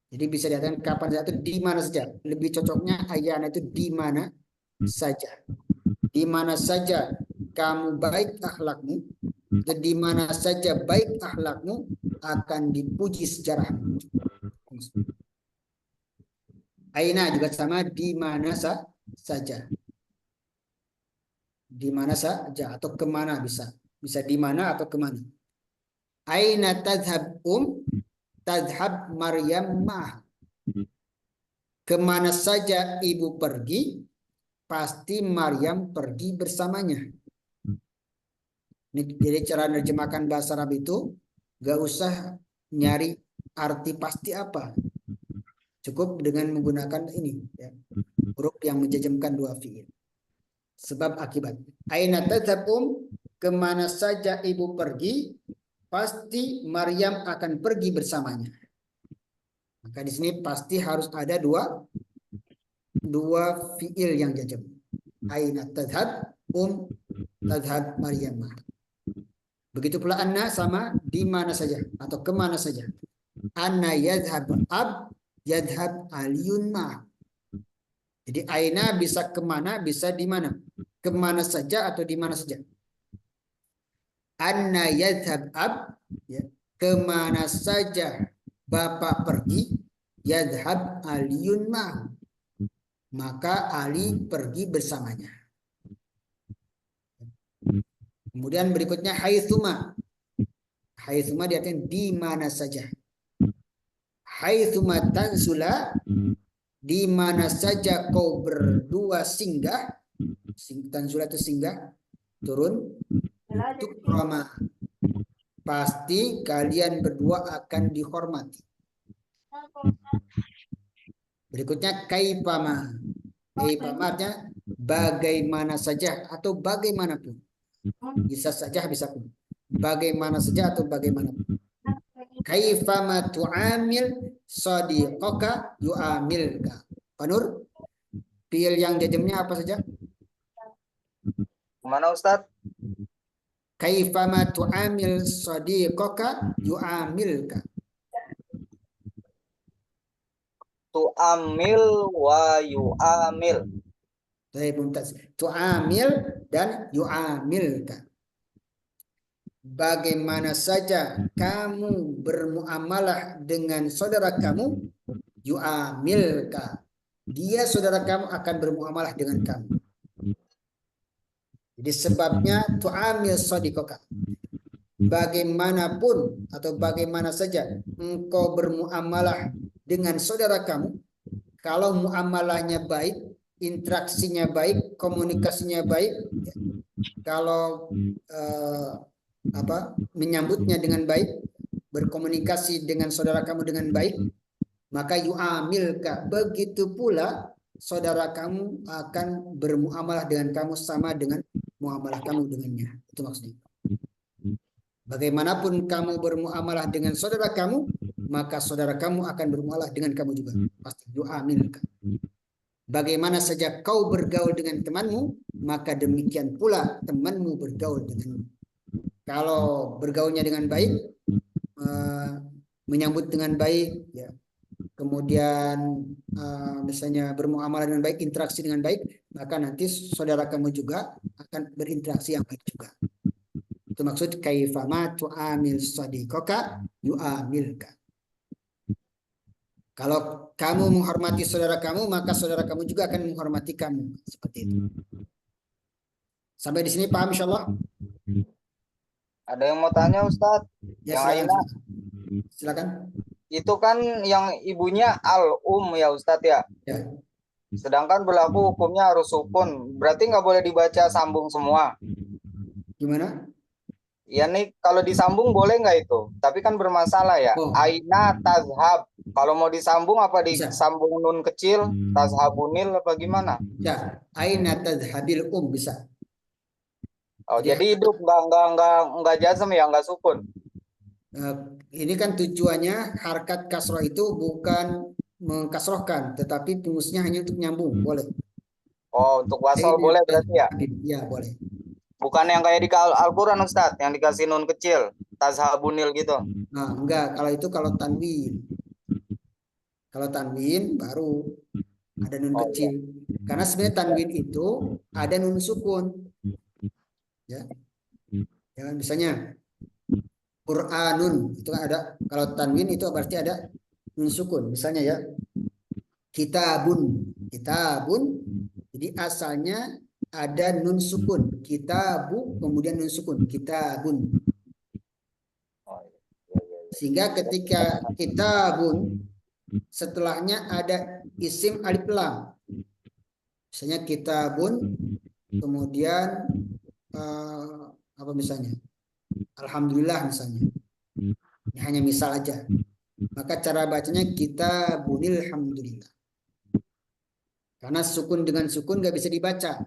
Jadi bisa dikatakan kapan saja itu di mana saja. Lebih cocoknya ayana itu di mana saja. Di mana saja kamu baik akhlakmu, di mana saja baik akhlakmu, akan dipuji sejarah. Aina juga sama, di mana saja. Di mana saja atau kemana bisa. Bisa di mana atau kemana. Aina tadhhab tadhhab Maryam ma'ah. Kemana saja ibu pergi, pasti Maryam pergi bersamanya. Jadi cara menerjemahkan bahasa Arab itu gak usah nyari arti pasti apa. Cukup dengan menggunakan ini, ya, huruf yang menjejemkan dua fiil. Sebab akibat. Aina tadhhab kemana saja ibu pergi, pasti Maryam akan pergi bersamanya. Maka di sini pasti harus ada dua fiil yang jazm. Aina tadhhab tadhhab Maryam. Begitu pula anna sama di mana saja atau kemana saja. Anna yadhhab yadhhab aliyun ma. Jadi aina bisa kemana, bisa di mana. Kemana saja atau di mana saja. Anna yadhhab ya, kemana saja Bapak pergi, yadhhab aliyun ma. Maka Ali pergi bersamanya. Kemudian berikutnya haitsuma. Haitsuma diartikan di mana saja. Haitsuma tanzula, di mana saja kau berdua singgah. Tanzula itu singgah, turun. Untuk Roma. Pasti kalian berdua akan dihormati. Berikutnya kaifama. Kaifama artinya bagaimana saja atau bagaimanapun. Bisa saja, bisa pun. Bagaimana saja atau bagaimanapun. Kaifama tu'amil sadiqaka yu'amilka. Panur, fiil yang jazmnya apa saja? Mana Ustadz? Kaifama tu'amil sadiqaka yu'amilka. Tu'amil wa yu'amil. Tu'amil dan yu'amilka. Bagaimana saja kamu bermuamalah dengan saudara kamu, yu'amilka. Dia saudara kamu akan bermuamalah dengan kamu. Jadi sebabnya tu'amil sadiqaka. Bagaimanapun atau bagaimana saja engkau bermuamalah dengan saudara kamu, kalau muamalahnya baik, interaksinya baik, komunikasinya baik, kalau menyambutnya dengan baik, berkomunikasi dengan saudara kamu dengan baik, maka yu'amilka. Begitu pula saudara kamu akan bermuamalah dengan kamu sama dengan muamalah kamu dengannya. Itu maksudnya. Bagaimanapun kamu bermuamalah dengan saudara kamu, maka saudara kamu akan bermuamalah dengan kamu juga. Pasti yu'amilka. Bagaimana saja kau bergaul dengan temanmu, maka demikian pula temanmu bergaul denganmu. Kalau bergaulnya dengan baik, menyambut dengan baik, ya, kemudian misalnya bermuamalah dengan baik, interaksi dengan baik, maka nanti saudara kamu juga akan berinteraksi yang baik juga. Itu maksud kaifama tu'amil sadiqaka yu'amilka. Kalau kamu menghormati saudara kamu, maka saudara kamu juga akan menghormati kamu. Seperti itu. Sampai di sini paham insyaallah? Ada yang mau tanya Ustadz? Ya, yang silakan. Aina. Silakan. Itu kan yang ibunya ya Ustadz ya. Ya. Sedangkan berlaku hukumnya harus sukun. Berarti nggak boleh dibaca sambung semua. Gimana? Ya nih kalau disambung boleh nggak itu? Tapi kan bermasalah ya. Oh. Aina tazhab. Kalau mau disambung apa Bisa. disambung nun kecil? Tazhabunil apa gimana? Ya, aina tadhhabil bisa. Oh, jadi hidup nggak jazm ya, nggak sukun. Ini kan tujuannya harkat kasroh itu bukan mengkasrohkan, tetapi pengususnya hanya untuk nyambung, boleh. Oh, untuk wasal boleh berarti ya? Ya, boleh. Bukan yang kayak di Al-Quran Ustadz, yang dikasih nun kecil, tazhabunil gitu. Nah, enggak, kalau itu kalau tanwin. Kalau tanwin baru ada nun kecil. Ya. Karena sebenarnya tanwin itu ada nun sukun. Ya. Ya, misalnya Qur'anun itu kan ada, kalau tanwin itu berarti ada nun sukun. Misalnya ya, kitabun, kitabun. Jadi asalnya ada nun sukun, kitabu kemudian nun sukun, kitabun. Sehingga ketika kitabun setelahnya ada isim alif lam. Misalnya kitabun kemudian apa misalnya? Alhamdulillah misalnya. Ini hanya misal aja. Maka cara bacanya kitabunil hamdulillah. Karena sukun dengan sukun nggak bisa dibaca.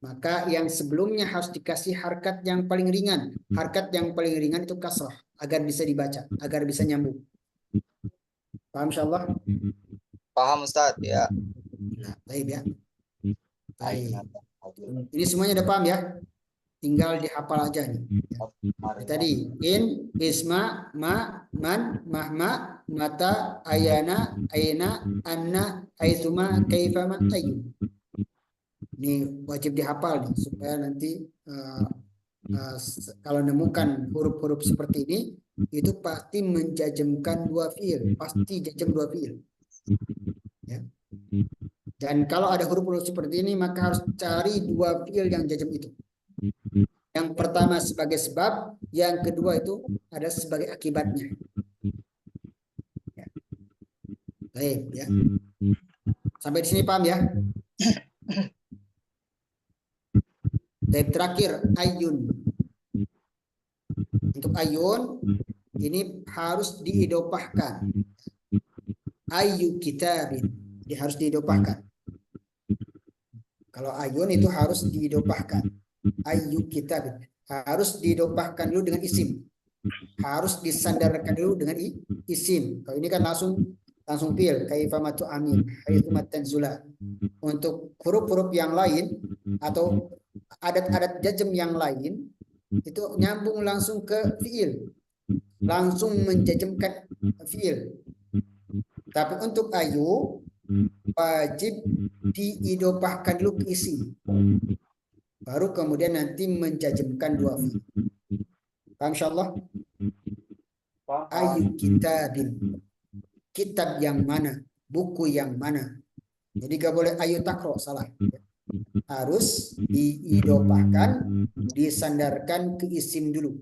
Maka yang sebelumnya harus dikasih harkat yang paling ringan. Harkat yang paling ringan itu kasrah agar bisa dibaca, agar bisa nyambung. Paham insyaallah? Paham Ustaz ya. Nah, baik ya. Baik. Ini semuanya udah paham ya? Tinggal dihafal aja nih. Tadi in, isma, ma, man, mahma, mata, ayana, aina, anna, aitsuma, kaifama, ayu. Ini wajib dihafal nih supaya nanti kalau nemukan huruf-huruf seperti ini itu pasti menjajemkan dua fiil, pasti jajam dua fiil. Ya. Dan kalau ada huruf-huruf seperti ini maka harus cari dua fiil yang jajam itu. Yang pertama sebagai sebab, yang kedua itu ada sebagai akibatnya. Ya. Baik ya. Sampai di sini paham ya? Dan terakhir ayun. Untuk ayun ini harus diidopahkan. Ayu kitabin, dia harus diidopahkan. Kalau ayun itu harus diidopahkan. Ayu kitabin harus diidopahkan dulu dengan isim. Harus disandarkan dulu dengan isim. Kalau ini kan langsung fiil, kaifamatu amin, haitsumat tanzula. Untuk huruf-huruf yang lain atau adat-adat jazm yang lain itu nyambung langsung ke fiil, langsung menjajemkan fiil. Tapi untuk ayu wajib diidopahkan dulu ke isim, baru kemudian nanti menjajemkan dua fiil. Paham insyaallah? Ayu kitabin, kitab yang mana, buku yang mana. Jadi gak boleh ayu takro, salah. Harus diidopahkan, disandarkan ke isim dulu.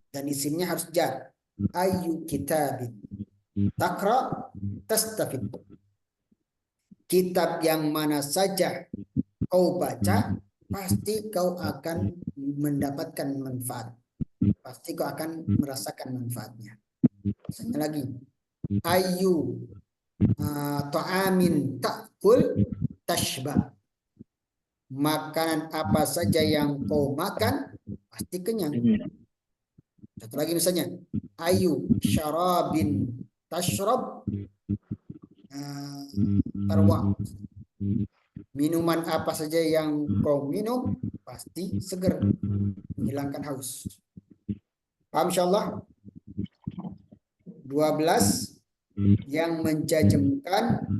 Dan isimnya harus jar. Ayu kitabin. Takra tastafid. Kitab yang mana saja kau baca, pasti kau akan mendapatkan manfaat. Pasti kau akan merasakan manfaatnya. Misalnya lagi. Ayu ta'amin ta'kul tashba. Makanan apa saja yang kau makan pasti kenyang. Satu lagi misalnya, ayu syarabin tashrab tarwa. Minuman apa saja yang kau minum pasti seger, menghilangkan haus. Paham insyaallah? 12 yang menjajemkan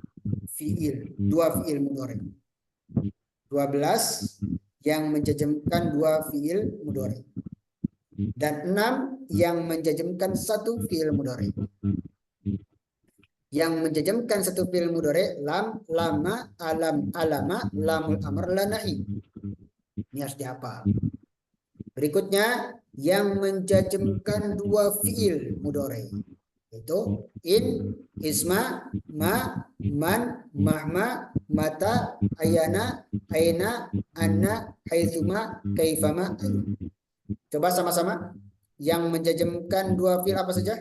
fiil, dua fiil mudhari. 12 yang menjajemkan dua fiil mudhari. Dan 6 yang menjajemkan satu fiil mudhari. Yang menjajemkan satu fiil mudhari lam, lama, alam, alama, lamul amr, lanahi. Ini harus dihafal. Berikutnya yang menjajemkan dua fiil mudhari. Itu in, isma, ma, man, mahma, mata, ayana, aina, anna, haitsuma, kaifama. Coba sama-sama yang menjajemkan dua fiil apa saja?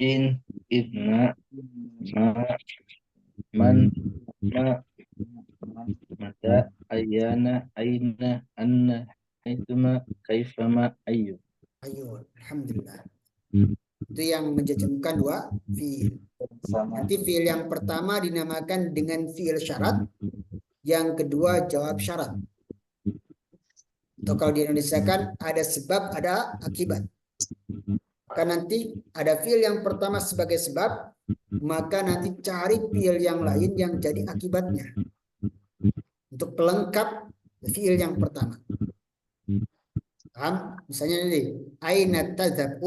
In, ibna, ma, man, ma, mata, ayana, aina, anna, haitsuma, kaifama, ayu. Ayo, alhamdulillah. Itu yang menjajemkan dua fiil. Nanti fiil yang pertama dinamakan dengan fiil syarat, yang kedua jawab syarat. Atau kalau di Indonesia kan ada sebab, ada akibat. Maka nanti ada fiil yang pertama sebagai sebab, maka nanti cari fiil yang lain yang jadi akibatnya. Untuk pelengkap fiil yang pertama. Paham? Misalnya ini, aina tadhab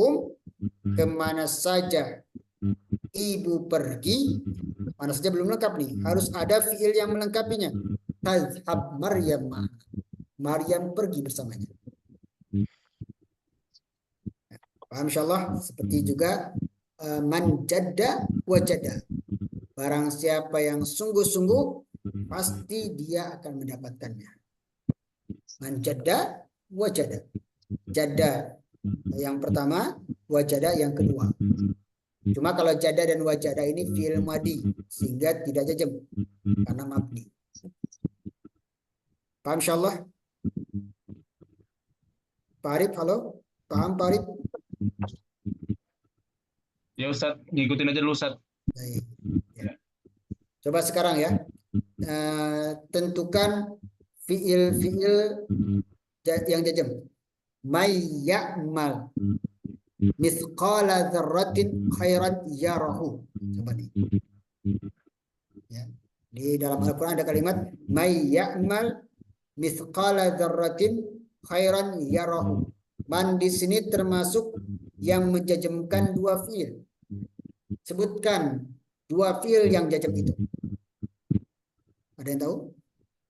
kemana saja ibu pergi, mana saja belum lengkap nih. Harus ada fiil yang melengkapinya. Tadhab Maryam. Maryam pergi bersamanya. Paham insyaallah? Seperti juga man jadda wajada. Barang siapa yang sungguh-sungguh, pasti dia akan mendapatkannya. Man jadda wajada. Jadda yang pertama, wajada yang kedua. Cuma kalau jada dan wajada ini fi'il madi, sehingga tidak jazm karena mabni. Paham insyaallah? Pak Arif, halo? Paham Pak Arif? Ya Ustaz, ngikutin aja dulu Ustaz. Baik. Ya. Coba sekarang ya, tentukan fiil-fiil yang jazm. May ya'mal mithqala dzarratin khairan yarahu. Coba nih. Ya. Di dalam Al-Quran ada kalimat may ya'mal mithqala dzarratin khairan yarahu. Man di sini termasuk yang menjazmkan dua fiil. Sebutkan dua fiil yang jazm itu. Ada yang tahu?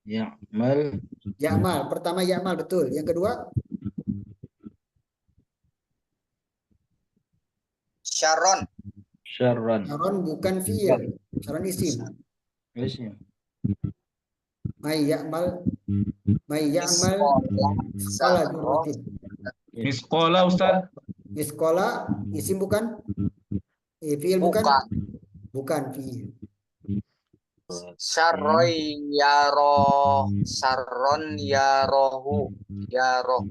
Ya'mal. Ya'mal. Pertama ya'mal, betul. Yang kedua? Syaron. Syarran. Syaron bukan fiil. Syaron isim. Isim. May ya'mal salah dzarratin. Miskola Ustaz. Miskola isim bukan? Fiil bukan? Bukan fiil. Syarroi yaro. Syarron yarohu. Yaroh.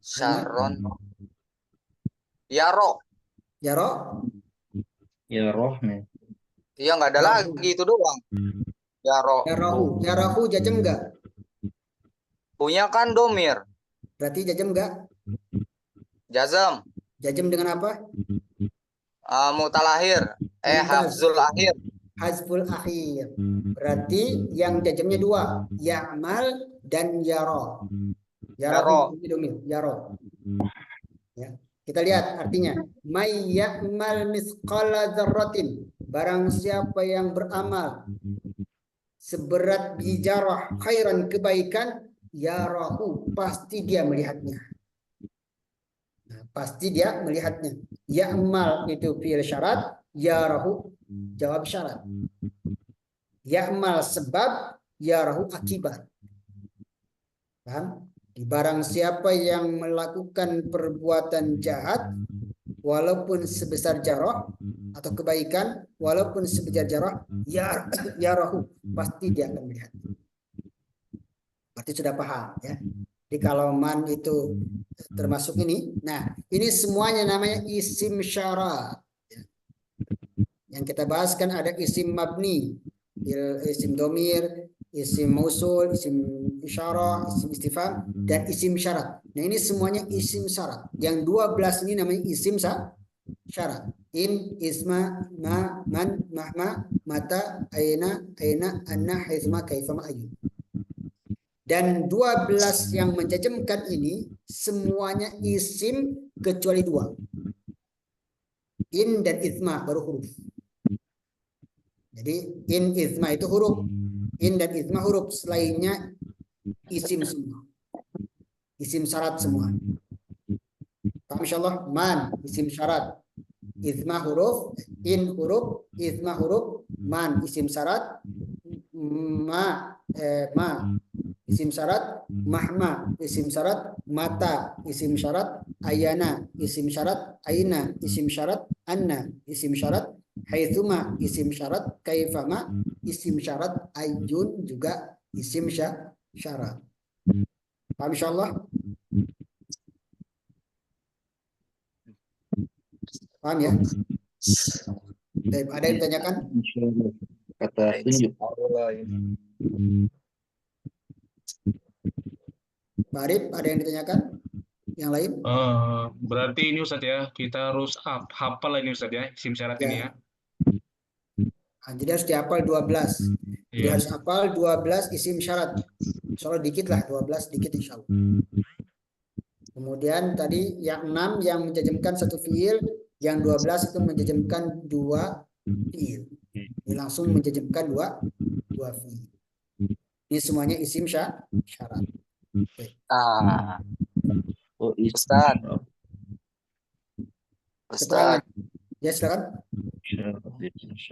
Syarron. Yaro. Yaro? Ya roh nih. Iya nggak ada lagi itu doang. Yaro. Yarahu. Yarahu jazm enggak? Punya kan domir. Berarti jazm enggak? Jazam. Jazm dengan apa? Mutalahir. Mumtaz. Hafzul akhir. Hazful akhir. Berarti yang jazmnya dua, ya'mal dan yaro. Yaro. Yaro. Ya. Kita lihat artinya. May ya'mal mithqala dzarratin. Barang siapa yang beramal seberat biji zarah khairan kebaikan, yarahu, pasti dia melihatnya. Nah, pasti dia melihatnya. Ya'mal itu fi'il syarat, yarahu jawab syarat. Ya'mal sebab, yarahu akibat. Paham? Di barang siapa yang melakukan perbuatan jahat, walaupun sebesar jarah, atau kebaikan, walaupun sebesar jarah, yarahu, pasti dia akan melihat. Berarti sudah paham ya. Jadi kalau man itu termasuk ini, nah ini semuanya namanya isim syarat. Yang kita bahas kan ada isim mabni, isim domir, isim mausul, isim isyarah, isim istifham, dan isim syarat. Nah ini semuanya isim syarat. Yang 12 ini namanya isim syarat. In, isma, ma, man, mahma, mata, aina, anna, haitsma, kaifama, ayu. Dan 12 yang menjazmkan ini semuanya isim kecuali dua. In dan isma baru huruf. Jadi in isma itu huruf. In dan isma huruf, selainnya isim semua. Isim syarat semua. Paham insyaallah? Man isim syarat. Isma huruf, in huruf, isma huruf, man isim syarat, ma isim syarat, mahma isim syarat, mata isim syarat, ayana isim syarat, aina isim syarat, anna isim syarat, haitsuma isim syarat, kaifama isim syarat, ayun juga isim syarat. Paham insyaallah? Paham ya? Baik, ada yang ditanyakan? Insyaallah. Kata tunjuk. Pak Arif, ada yang ditanyakan? Yang lain? Berarti ini Ustaz ya, kita harus hafal ini Ustaz ya, isim syarat ini ya. Nah, jadi harus dihafal 12. Jadi Iya. harus hafal 12 isim syarat. Insya Allah dikit lah, 12 dikit insya Allah. Kemudian tadi yang 6 yang menjajamkan satu fiil, yang 12 itu menjajamkan dua fiil. Ini langsung menjajamkan dua fiil. Ini semuanya isim syarat. Ah, Oh, Ustaz. Keterangan. Ustaz. Ya silakan.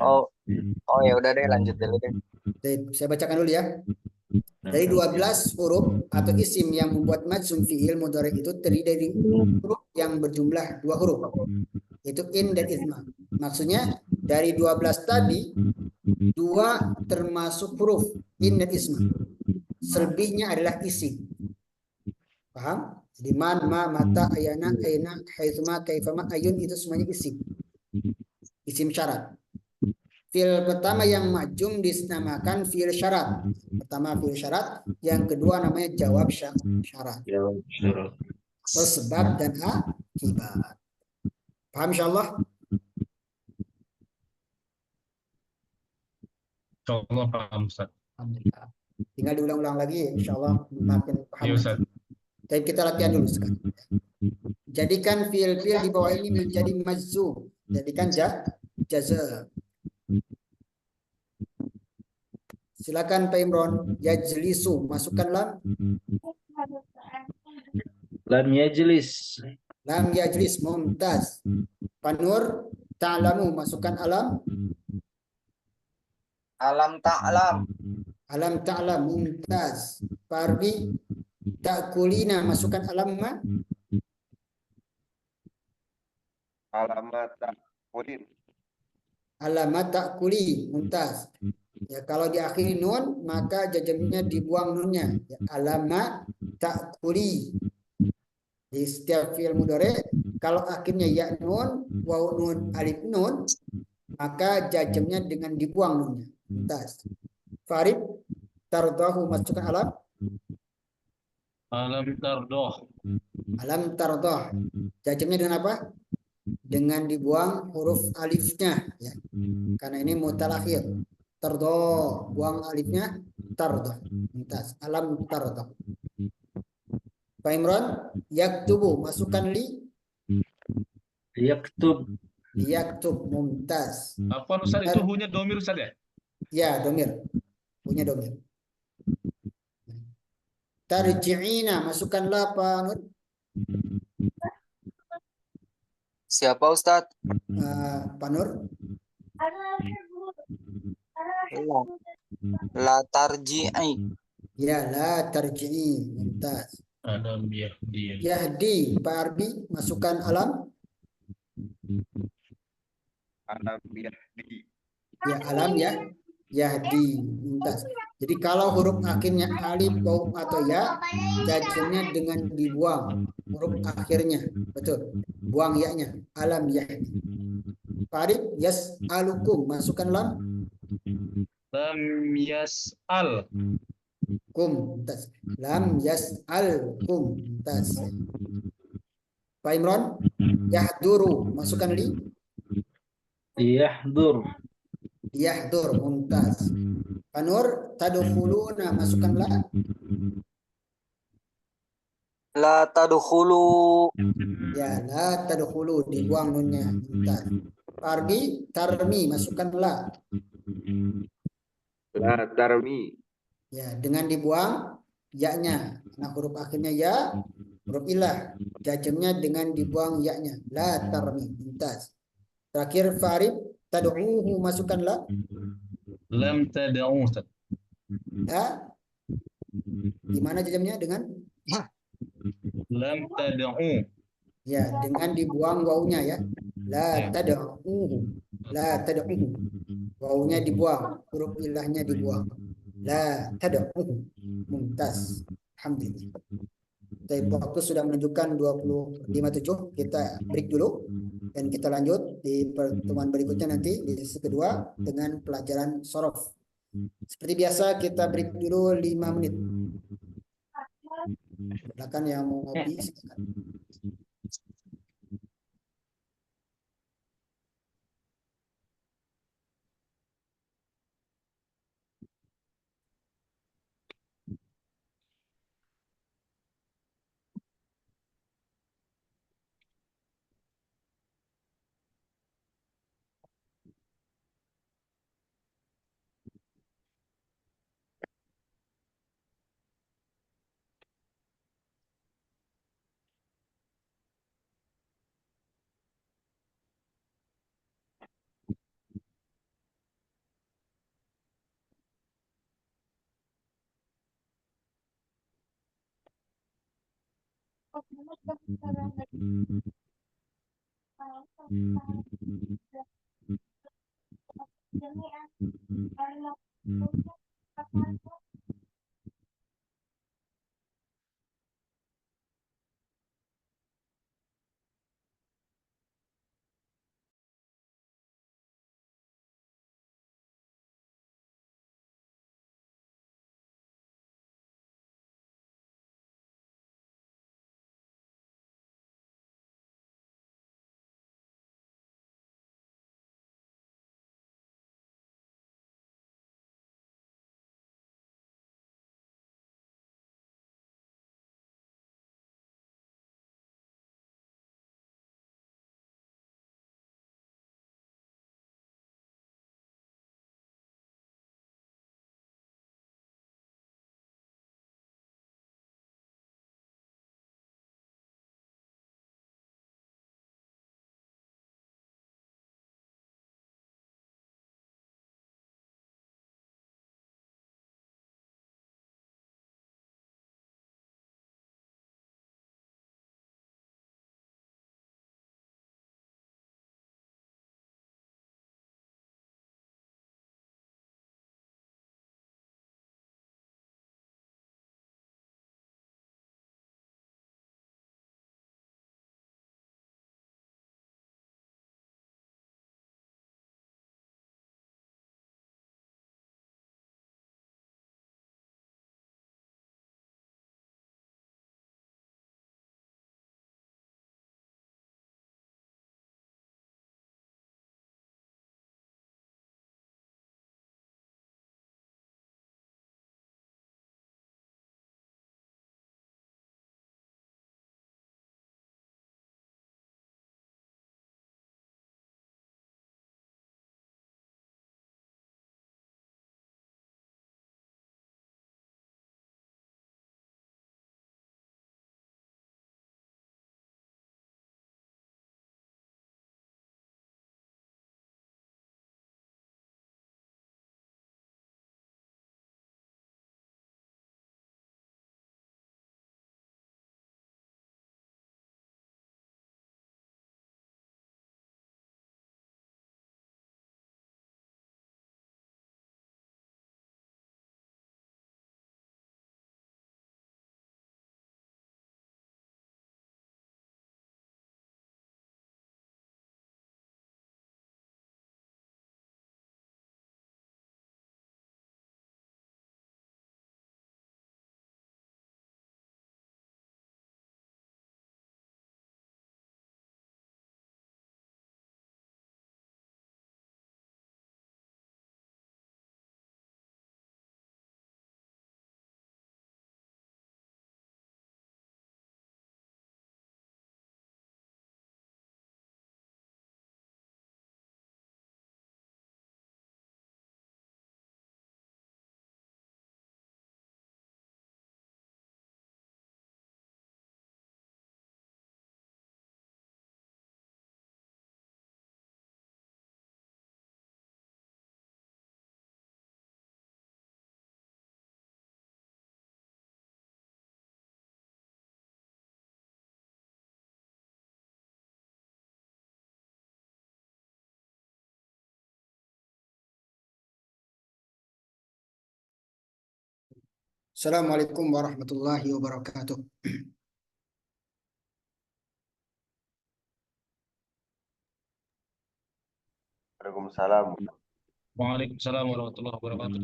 Oh ya udah deh, lanjut dulu deh. Saya bacakan dulu ya. Dari 12 huruf atau isim yang membuat majzum fiil mudhari itu terdiri dari huruf yang berjumlah 2 huruf. Itu in dan isma. Maksudnya dari 12 tadi 2 termasuk huruf in dan isma. Selebihnya adalah isim. Paham? Jadi man, ma, mata, ayana, aina, haitsuma, kaifama, ayun itu semuanya isim. Isim syarat. Fiil pertama yang majzum dinamakan fiil syarat. Pertama fiil syarat, yang kedua namanya jawab syarat. Atau sebab dan akibat. Paham insyaallah? Insyaallah paham, Ustaz. Alhamdulillah. Tinggal diulang-ulang lagi insyaallah makin paham. Iya, Ustaz. Tapi kita latihan dulu sekarang. Jadikan fiil-fiil di bawah ini menjadi majzum. Jadikan jazm. Silakan Pak Imron, yajlisu, masukkan lam. Lam yajlis. Lam yajlis, mumtaz. Panur, ta'lamu, masukkan alam. Alam ta'lam. Alam ta'lam, mumtaz. Parbi, ta'kulina, masukkan alam ma. Alamat takulin. Alamat ta'kuli, mumtaz. Ya, kalau diakhiri nun, maka jazmnya dibuang nunnya. Ya, alamat ta'kuli. Di setiap fi'il mudhari, kalau akhirnya ya nun, waw nun, alif nun, maka jazmnya dengan dibuang nunnya. Mumtaz. Farid, tardahu, masukkan alam. Alam tardoh. Alam tardah. Jazmnya dengan apa? Dengan dibuang huruf alifnya. Ya. Karena ini mutal akhir. Tardah, buang alifnya. Tardah. Mumtaz. Alam tardah. Pak Imran, yaktubu, masukkan li. Yaktub. Yaktub, mumtaz. Apa Ustaz itu hunya domir Ustaz ya? Ya, domir. Punya domir. Tarji'ina, masukkan la, Pak Nur. Siapa Ustaz? Pak Nur. La tarji'i. Ya, la tarji'i, mumtaz. Adam Yahdi. Yahdi, Pak Arbi, masukkan alam. Alam yahdi. Ya, alam ya. Yahdi, mumtaz. Jadi kalau huruf akhirnya alif, waw atau ya, jazmnya dengan dibuang huruf akhirnya. Betul. Buang ya-nya. Alam yahdi. Farid, yas'alukum, masukkan lam. Lam yas'al. Kum, mumtaz. Lam yas'alkum, mumtaz. Pak Imran, yahduru, masukkan li. Yahdur. Yahdur, mumtaz. Panur, tadkhuluna, masukkan la. La tadkhulu. Ya, la tadkhulu, dibuang nunnya. Mumtaz. Parbi, tarmi, masukkan la. La tarmi. Ya, dengan dibuang ya-nya. Nah, huruf akhirnya ya, huruf ilah. Jazmnya dengan dibuang ya-nya. La tarmi, mumtaz. Terakhir Farid, tad'uhu, masukkan la. Lam tad'u Ustaz. Ya. Gimana jazmnya dengan? Lam tad'u. Ya, dengan dibuang wawunya ya. La Ya. tad'uhu. La tad'uhu. Wawunya dibuang, huruf ilahnya dibuang. La tad'uhu. Mumtaz. Alhamdulillah. Tapi waktu sudah menunjukkan 20.57. Kita break dulu dan kita lanjut di pertemuan berikutnya nanti di sesi kedua dengan pelajaran sorof. Seperti biasa kita break dulu 5 menit. Silakan yang mau ngopi silakan. Assalamualaikum warahmatullahi wabarakatuh. Waalaikumsalam. Waalaikumsalam warahmatullahi wabarakatuh.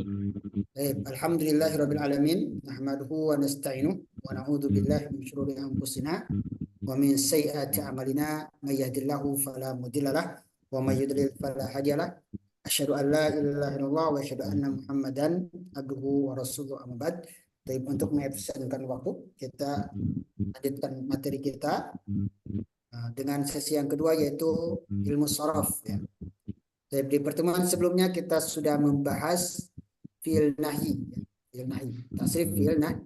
Baik, alhamdulillahirabbil alamin, nahmaduhu wa nasta'inuh wa na'udzu billahi min syururi anfusina wa min sayyiati a'malina, may yahdihillahu fala mudhillalah wa may yudlil fala hadiyalah. Asyhadu an la ilaha illallah wa asyhadu anna Muhammadan abduhu wa rasuluhu, amma ba'd. Baik, untuk mengefisienkan waktu, kita lanjutkan materi kita dengan sesi yang kedua, yaitu ilmu sharaf ya. Di pertemuan sebelumnya kita sudah membahas fi'il nahi, fi'il nahi, tasrif fi'il nahi.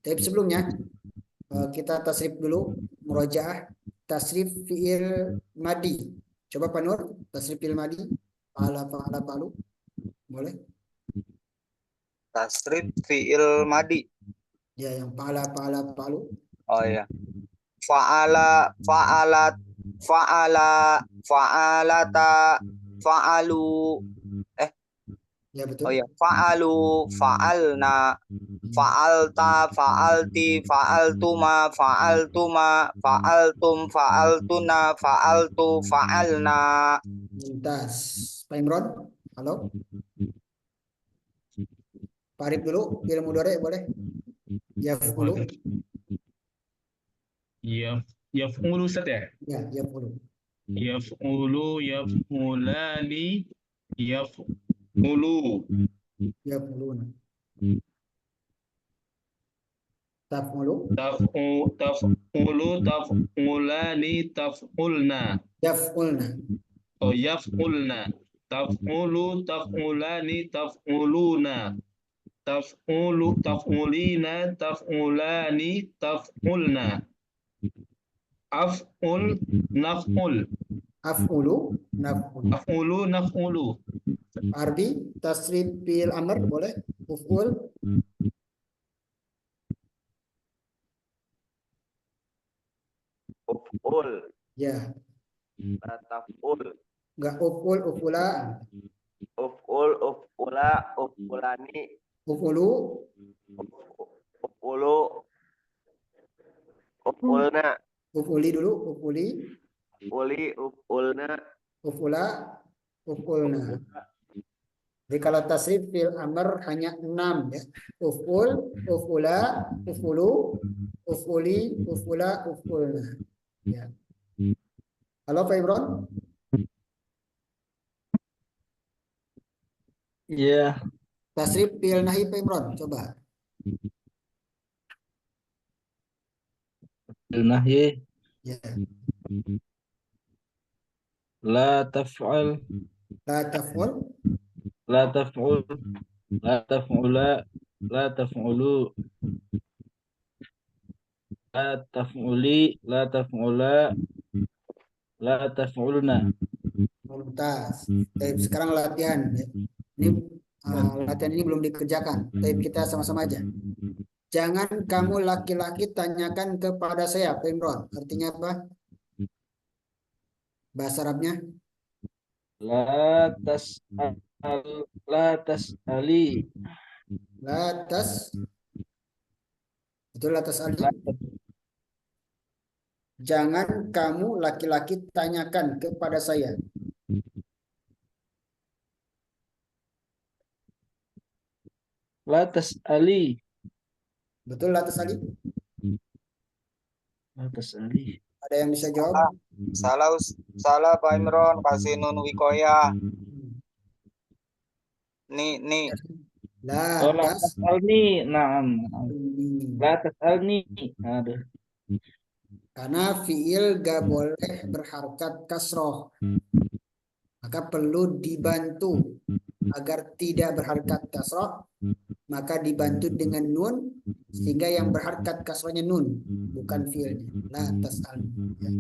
Tapi sebelumnya kita tasrif dulu, murojaah tasrif fi'il madi. Coba Pak Nur, tasrif fi'il madi, fa'ala fa'ala fa'alu. Boleh? Tasrif fi'il madi. Ya, yang fa'ala fa'ala fa'alu. Oh ya. fa'ala, fa'alat, fa'ala, fa'alata, fa'alu. Ya betul. Oh ya, fa'alu, fa'alna, fa'alta, fa'alti, fa'altuma, fa'altuma, fa'altum, fa'altuna, fa'altu, fa'alna. Mumtaz. Pak Imron, halo. Pak Arif dulu, fi'il mudhari boleh. Yaf'ulu. Yaf'ulu Ustaz ya? Ya, yaf'ulu. Yaf'ulu, yaf'ulani, yaf'ulu. Yaf'uluna. Taf'ulu. Taf'ulu, taf'ulani, taf'ulna. Yaf'ulna. Oh, yaf'ulna. Taf'ulu, taf'ulani, taf'uluna. Taf'ulu, taf'ulina, taf'ulani, taf'ulna. Af'ul, naf'ul. Af'ulu. Naf'ul. Af'ulu, naf'ulu. Arbi, tasrif fi'il amr boleh. Uf'ul. Uf'ul, Ya. la taf'ul. Enggak uf'ul, uf'ula. Uf'ul, uf'ula, uf'ulani, Uf'ulu. uf'ulu, uf'ulna, Uf'uli dulu. Uf'uli. uf'uli, uf'ulna, Uf'ula. Uf'ulna. Jadi kalau tasrif fi'il amr hanya 6 ya. Uf'ul, uf'ula, uf'ulu, uf'uli, uf'ula, uf'ulna. Ya. Halo Pak Imron? Iya. Tasrif fi'il nahi Pak Imron, coba. Nahyi Ya. la taf'al, La taf'ul, la taf'ul, la taf'ula, la taf'ulu, la taf'uli, la taf'ula, la taf'ulna. mumtaz. Baik, sekarang latihan. Ya. Ini latihan ini belum dikerjakan. Tapi kita sama-sama aja. Jangan kamu laki-laki tanyakan kepada saya, Pak Imron. Artinya apa? Bahasa Arabnya? La tas'al, la tas'ali, Latas. Betul latas ali. la Jangan kamu laki-laki tanyakan kepada saya. tas'ali, Betul latas ali? la tas'ali. Ada yang bisa jawab? Salah, salah Pak Imron, kasih nun wikoya. Nih. Oh, la Latas tas'alni, na'am. ini. La tas'alni. Aduh. Karena fiil gak boleh berharkat kasroh. Maka perlu dibantu agar tidak berharkat kasroh. Maka dibantu dengan nun sehingga yang berharkat kasrohnya nun, bukan fiilnya. Latas al. Ya.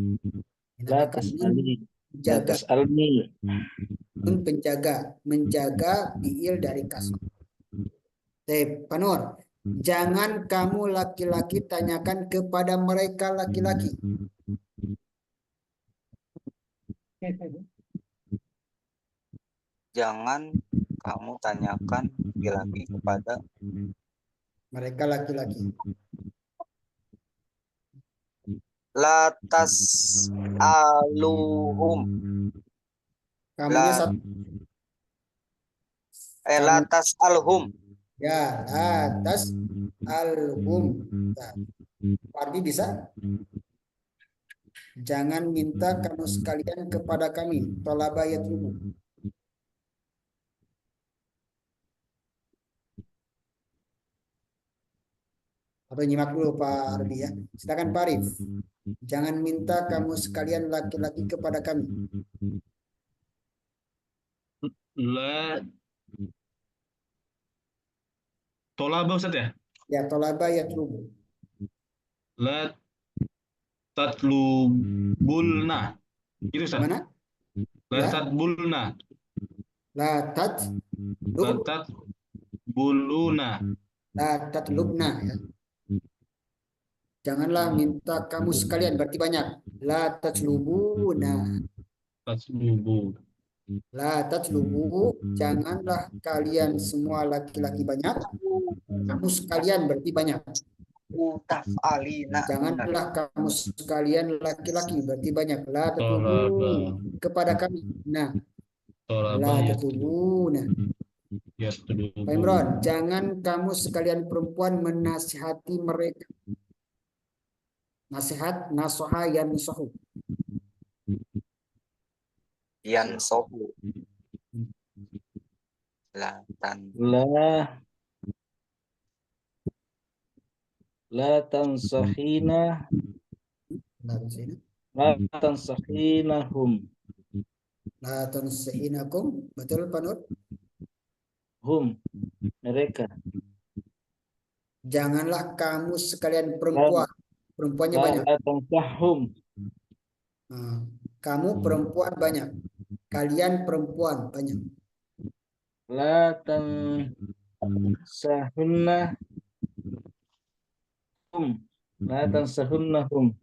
La Dinamakan nun tas'ali, la jaga. tas'alni. Nun penjaga, menjaga fiil dari kasroh. Pak Nur, jangan kamu laki-laki tanyakan kepada mereka laki-laki. Jangan kamu tanyakan laki-laki kepada Mereka laki-laki. latas aluhum. Kamunya satu. Latas alhum. Ya, atas alhum. Nah, Pardi bisa? Jangan minta kamu sekalian kepada kami. Tolaba yatlubu. Atau nyimak dulu Pak Ardi ya. Silakan Pak Arif. Jangan minta kamu sekalian laki-laki kepada kami. La tolaba Ustaz ya? Ya, tolaba yatlubu. La tatlubulna. Gitu Ustaz. Mana? La La, tatbulna. la tat, La lub, tatbuluna. la tatlubna ya. Janganlah minta kamu sekalian, berarti banyak. La tajlubuna. Taslubu. La tajlubu, janganlah kalian semua laki-laki banyak. Kamu sekalian berarti banyak. Taf'alina. Janganlah kamu sekalian laki-laki berarti banyak. La tatlubu Tolaba. kepada kami. Nah, Tolaba la ya. tatlubu. Nah, Ya Pak Imron, jangan kamu sekalian perempuan menasihati mereka. Nasihat, nasoha, yansohu. Yansohu. Latan. La tansahina La tansahina. la tansahinahum La tansahinakum. Betul, Pak Nur? hum mereka. Janganlah kamu sekalian perempuan. Perempuannya banyak. La tansahum Nah, kamu perempuan banyak. Kalian perempuan banyak. la tansahunna hum la tansahunnahum.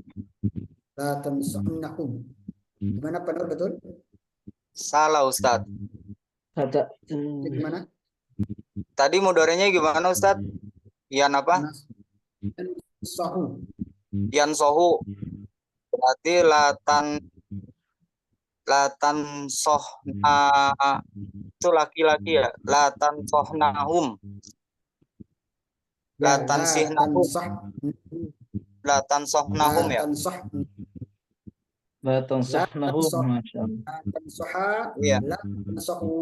La tansahunahum. Gimana Pak Nur, betul? Salah Ustadz. Kata Itu gimana? Tadi mudorenya gimana Ustadz? Yan apa? Sahu. Yansohu. Berarti latan sohna itu laki-laki ya. Latan sohnahum. Ya, Latan la sihnahum. tansah. Latan sohnahum ya. La tansah. la tansahnahum. Masya Allah. La tansaha. Iya. La tansahu.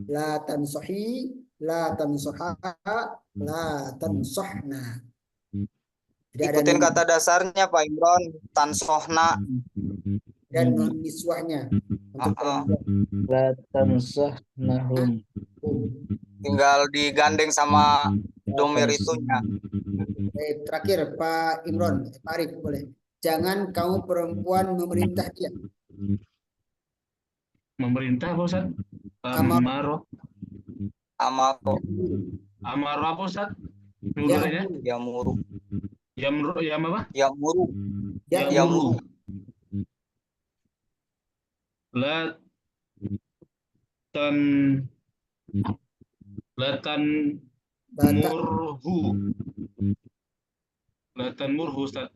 La tansahi. La tansaha. La tansahna. Tidak ada Ikutin nun. kata dasarnya Pak Imron. Tansohna. Dan nun niswahnya untuk perempuan. La tansahnahum. Tinggal digandeng sama domir itunya. Terakhir Pak Imron, Pak Arif boleh. Jangan kamu perempuan memerintah dia. Memerintah apa Ustaz? Amar. Amaro. Amaro apa Ustaz? Ya, Mudorenya? Yamuru. Yam apa? Yamuru. ya, Yamuru. La tan Latan Bata. murhu. Latan murhu Ustaz.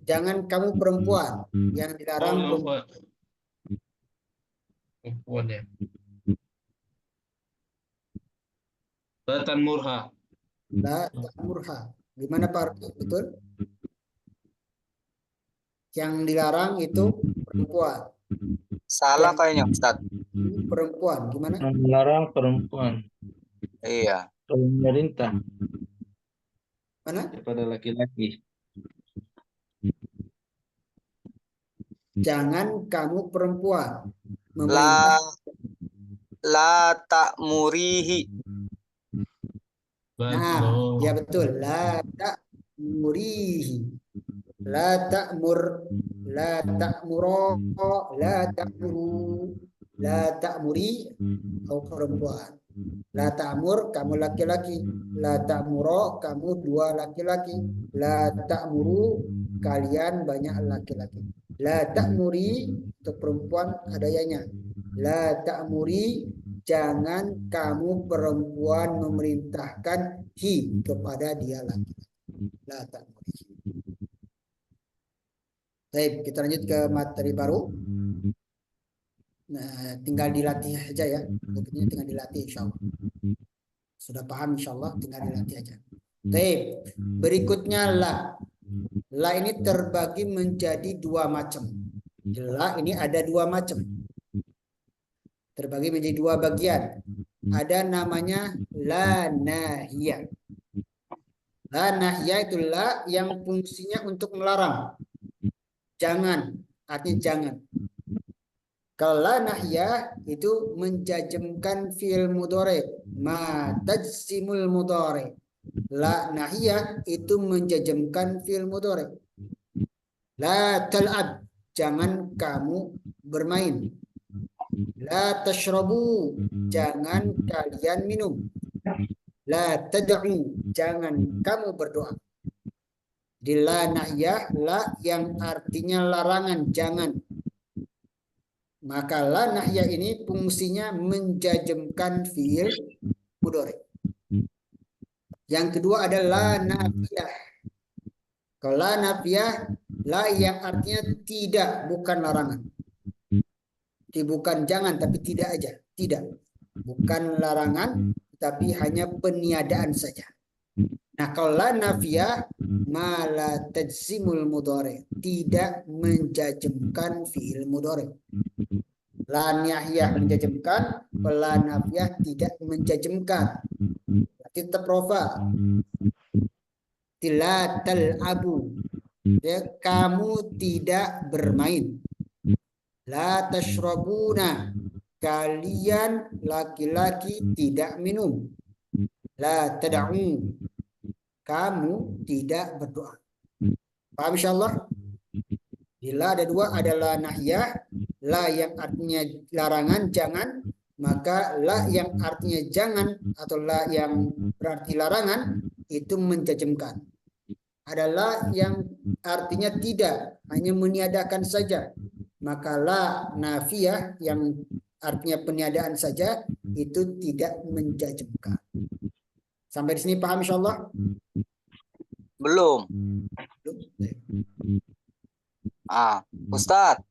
Jangan kamu perempuan yang dilarang perempuan. Perempuan ya. Latan murha. La ta'murha. Gimana Pak Arif? Betul? Yang dilarang itu perempuan. Salah kayaknya Ustaz. Perempuan, gimana? Melarang perempuan. Iya. Pemerintah Mana? kepada laki-laki. Jangan kamu perempuan La memerintah. ta'murihi. Nah, ya betul. La ta'murihi. La ta'mur. La ta'muro. La ta'muru. La ta'muri. Kau perempuan. La ta'mur, kamu laki-laki. La ta'muro, kamu dua laki-laki. La ta'muru, kalian banyak laki-laki. La ta'muri, untuk perempuan ada yanya. La ta'muri, jangan kamu perempuan memerintahkan hi kepada dia laki-laki. La ta'muri. Baik, kita lanjut ke materi baru. Nah, tinggal dilatih aja ya. Berikutnya tinggal dilatih insya Allah. Sudah paham insya Allah, tinggal dilatih aja. Baik, berikutnya la. La ini terbagi menjadi dua macam. La ini ada dua macam. Terbagi menjadi dua bagian. Ada namanya la nahiyah. La nahiyah itu la yang fungsinya untuk melarang. Jangan, artinya jangan. Kalau la nahiyah itu menjajemkan fi'il mudhari, ma tajsimul mudhari. La nahiyah itu menjajemkan fi'il mudhari. La tal'ab, jangan kamu bermain. La tashrabu, jangan kalian minum. La tad'u, jangan kamu berdoa. Di la nahyah, la yang artinya larangan, jangan. Maka la nahyah ini fungsinya menjajemkan fiil mudhari. Yang kedua adalah nafiyah. Kalau la nafiyah, la yang artinya tidak, bukan larangan. Bukan jangan, tapi tidak aja. Tidak. Bukan larangan, tapi hanya peniadaan saja. Nah, kalau la nafiyah, mala tajzimul mudhari. Tidak menjajemkan fiil mudhari. La nahyah menjajemkan, la nafiyah tidak menjajemkan. Berarti tetap rofa. La tal'abu. Ya, kamu tidak bermain. La tashrabuna. Kalian laki-laki tidak minum. La tada'u. Kamu tidak berdoa. Paham insyaallah? Bila ada dua, adalah nahyah, la yang artinya larangan, jangan, maka la yang artinya jangan atau la yang berarti larangan itu menjajemkan. Adalah yang artinya tidak, hanya meniadakan saja. Maka la nafiyah yang artinya peniadaan saja itu tidak menjajemkan. Sampai di sini paham insyaallah? Belum. Ustadz,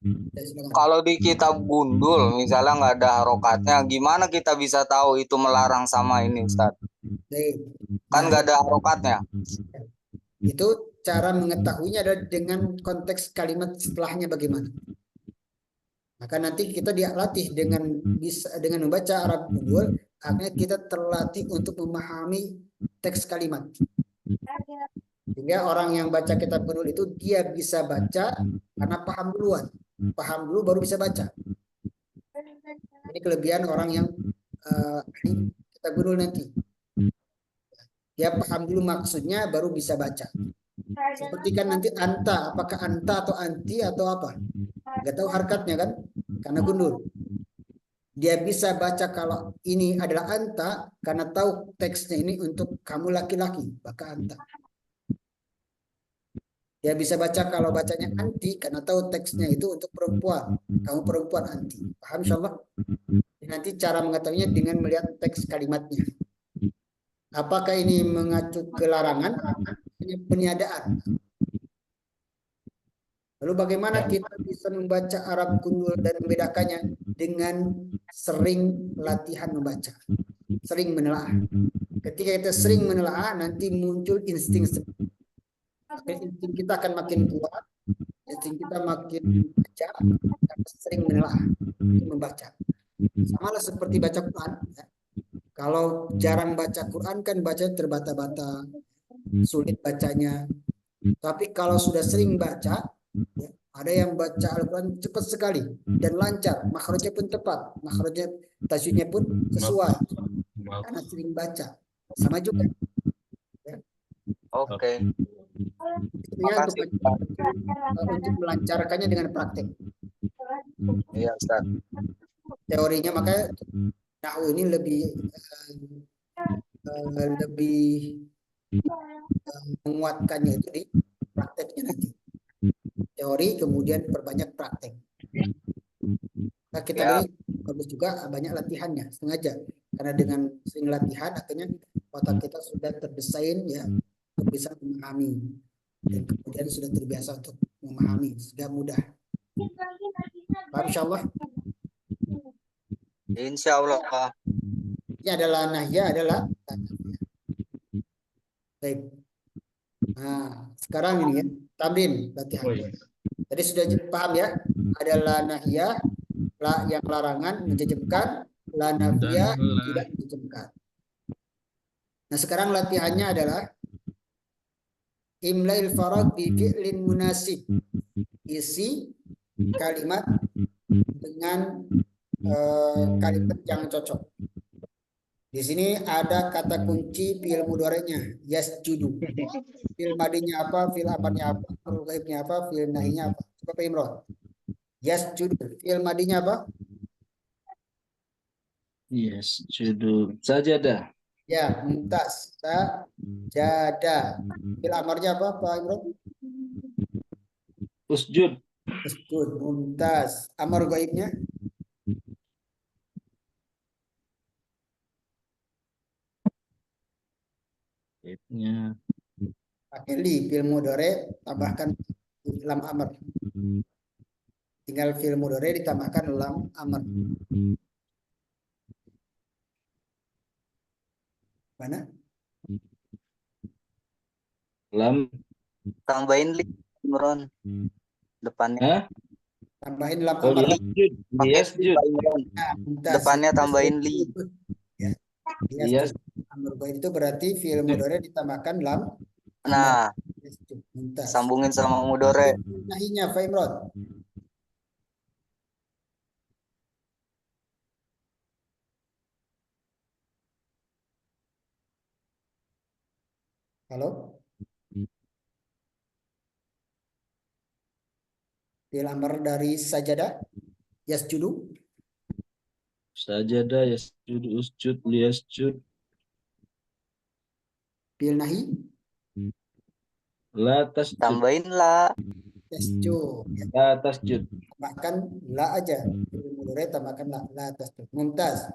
kalau di kitab gundul misalnya nggak ada harokatnya, gimana kita bisa tahu itu melarang sama ini, Ustadz? Kan nggak ada harokatnya. Itu cara mengetahuinya adalah dengan konteks kalimat setelahnya bagaimana. Maka nanti kita dilatih dengan membaca Arab gundul, akhirnya kita terlatih untuk memahami teks kalimat. Sehingga orang yang baca kitab gundul itu dia bisa baca karena paham duluan. Paham dulu baru bisa baca. Ini kelebihan orang yang kitab gundul nanti. Dia paham dulu maksudnya baru bisa baca. Seperti kan nanti anta, apakah anta atau anti atau apa? Nggak tahu harkatnya kan? Karena gundul. Dia bisa baca kalau ini adalah anta karena tahu teksnya ini untuk kamu laki-laki, maka anta. Dia bisa baca kalau bacanya anti karena tahu teksnya itu untuk perempuan, kamu perempuan anti. Paham insyaallah? Nanti cara mengetahuinya dengan melihat teks kalimatnya. Apakah ini mengacu ke larangan? Peniadaan. Lalu bagaimana kita bisa membaca Arab gundul dan membedakannya dengan sering latihan membaca, sering menelaah. Ketika kita sering menelaah, nanti muncul insting. Insting kita akan makin kuat, insting kita makin baca, sering menelaah, membaca. Sama lah seperti baca Quran. Ya. Kalau jarang baca Quran kan baca terbata-bata, sulit bacanya. Tapi kalau sudah sering baca, ya, ada yang baca Al-Quran cepat sekali dan lancar, makhrajnya pun tepat, makhrajnya tajwidnya pun sesuai karena sering baca. Sama juga. Ya. Oke. Ya, untuk melancarkannya dengan praktek. Iya, Ustaz. Teorinya makanya nahwu ini lebih menguatkannya itu di prakteknya nanti. Teori kemudian perbanyak praktek. Nah, kita beri bagus juga banyak latihannya sengaja karena dengan sering latihan akhirnya otak kita sudah terdesain ya untuk bisa memahami dan kemudian sudah terbiasa untuk memahami sehingga mudah. Paham insyaallah? Insyaallah. Ini adalah nahya adalah baik. Nah, sekarang ini ya tamrin latihan. Tadi sudah paham ya? Adalah nahya yang larangan menjejemkan, la nafiyah tidak menjejemkan. Nah, sekarang latihannya adalah imlail farad bi fi'lin munasib. Isi kalimat dengan kalimat yang cocok. Di sini ada kata kunci fi'il mudhari'nya yasjudu. Fi'il madinya apa, fi'il amarnya apa, fi'il ghaibnya apa, fi'il nahinya apa. Coba Pak Imron. Yasjudu. Fi'il madinya apa? Yasjudu. Sajadah. Ya, mumtaz. Sajada. Fi'il amarnya apa, Pak Imron? Usjud. Usjud. Mumtaz. Amar gaibnya? Gaibnya. Pakai li. Fi'il mudhari tambahkan lam amar. Tinggal fi'il mudhari ditambahkan lam amar. Mana? Lam. Tambahin li, Imron. Depannya. Hah? Tambahin lam Oh, amar. liyasjud. Pakai li, Liyasjud. Pak Imron. Nah, mumtaz. Depannya tambahin li. Ya. Liyas. Amar gaib itu berarti fi'il mudhari ditambahkan lam amar. Nah, Mumtaz. sambungin sama mudore. Nahinya, Pak Imron. Halo? Fi'il amar dari sajadah. Yasjudu. Sajada yasjud usjud liyasjud. Fi'il nahi. La tasjud. Tambahin la. Tasjud. Ya. La tasjud. Tambahkan la aja. Fi'il mudhari tambahkan la. La tasjud. Mumtaz.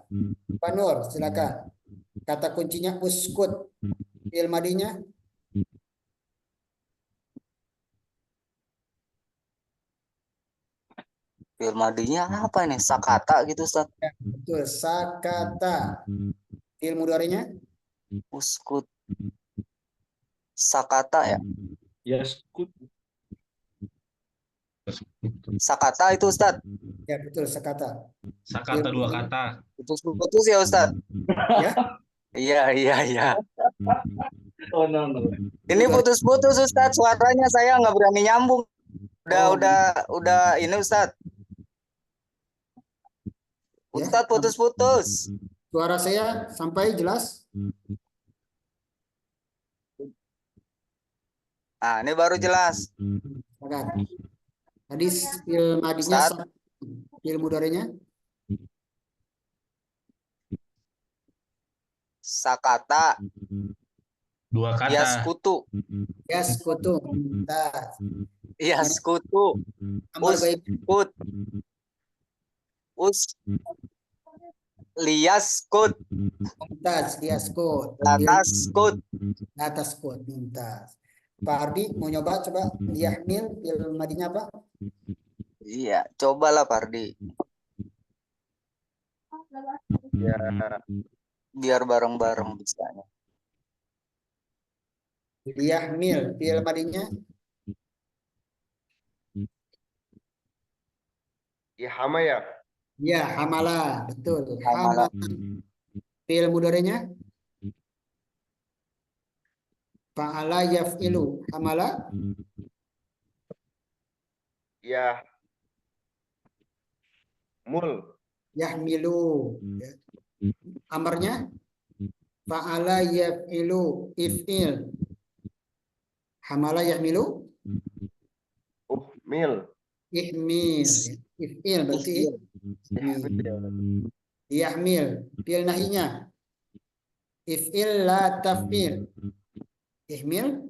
Pak Nur, silakan. Kata kuncinya uskut. Fi'il madinya. Fi'il madinya apa ini? Sakata gitu, Ustaz. Ya, betul. Sakata. Fi'il mudharinya. Uskut. Sakata ya. Yaskut. Sakata itu, Ustaz. Ya, betul. Sakata. Sakata dua kata. Putus ya, Ustaz. Ya. Iya, iya, iya. Oh, no, no. Ini putus-putus, Ustaz. Suaranya saya nggak berani nyambung. Udah ini, Ustaz. Ya. Ustaz putus-putus. Suara saya sampai jelas? Ah, ini baru jelas. Silakan. Tadi fi'il madinya. Ustaz. Fi'il mudharinya. Sakata. Dua kata. Yaskutu. Yaskutu. Mumtaz. Yaskutu. Amar gaib. Uskut. Liyaskut. Mumtaz. Yaskut. Lataskut. Lataskut. Mumtaz. Pak Ardi mau nyoba coba yahmil fi'il madinya apa? Iya, cobalah Pardi. Ya, Biar bareng-bareng bisanya. Yahmil fi'il madinya. ihama ya. Ya, hamala, betul. Hamala. Fi'il mudhari'nya fa'ala yaf'ilu. Hamala Ya. Mul. yahmilu. Ya. Amarnya fa'ala yaf'ilu if'il. Hamala yahmilu Mil. ihmil. Ya. If'il berarti yahmil. Fi'il nahinya if'il la taf'il. Ihmil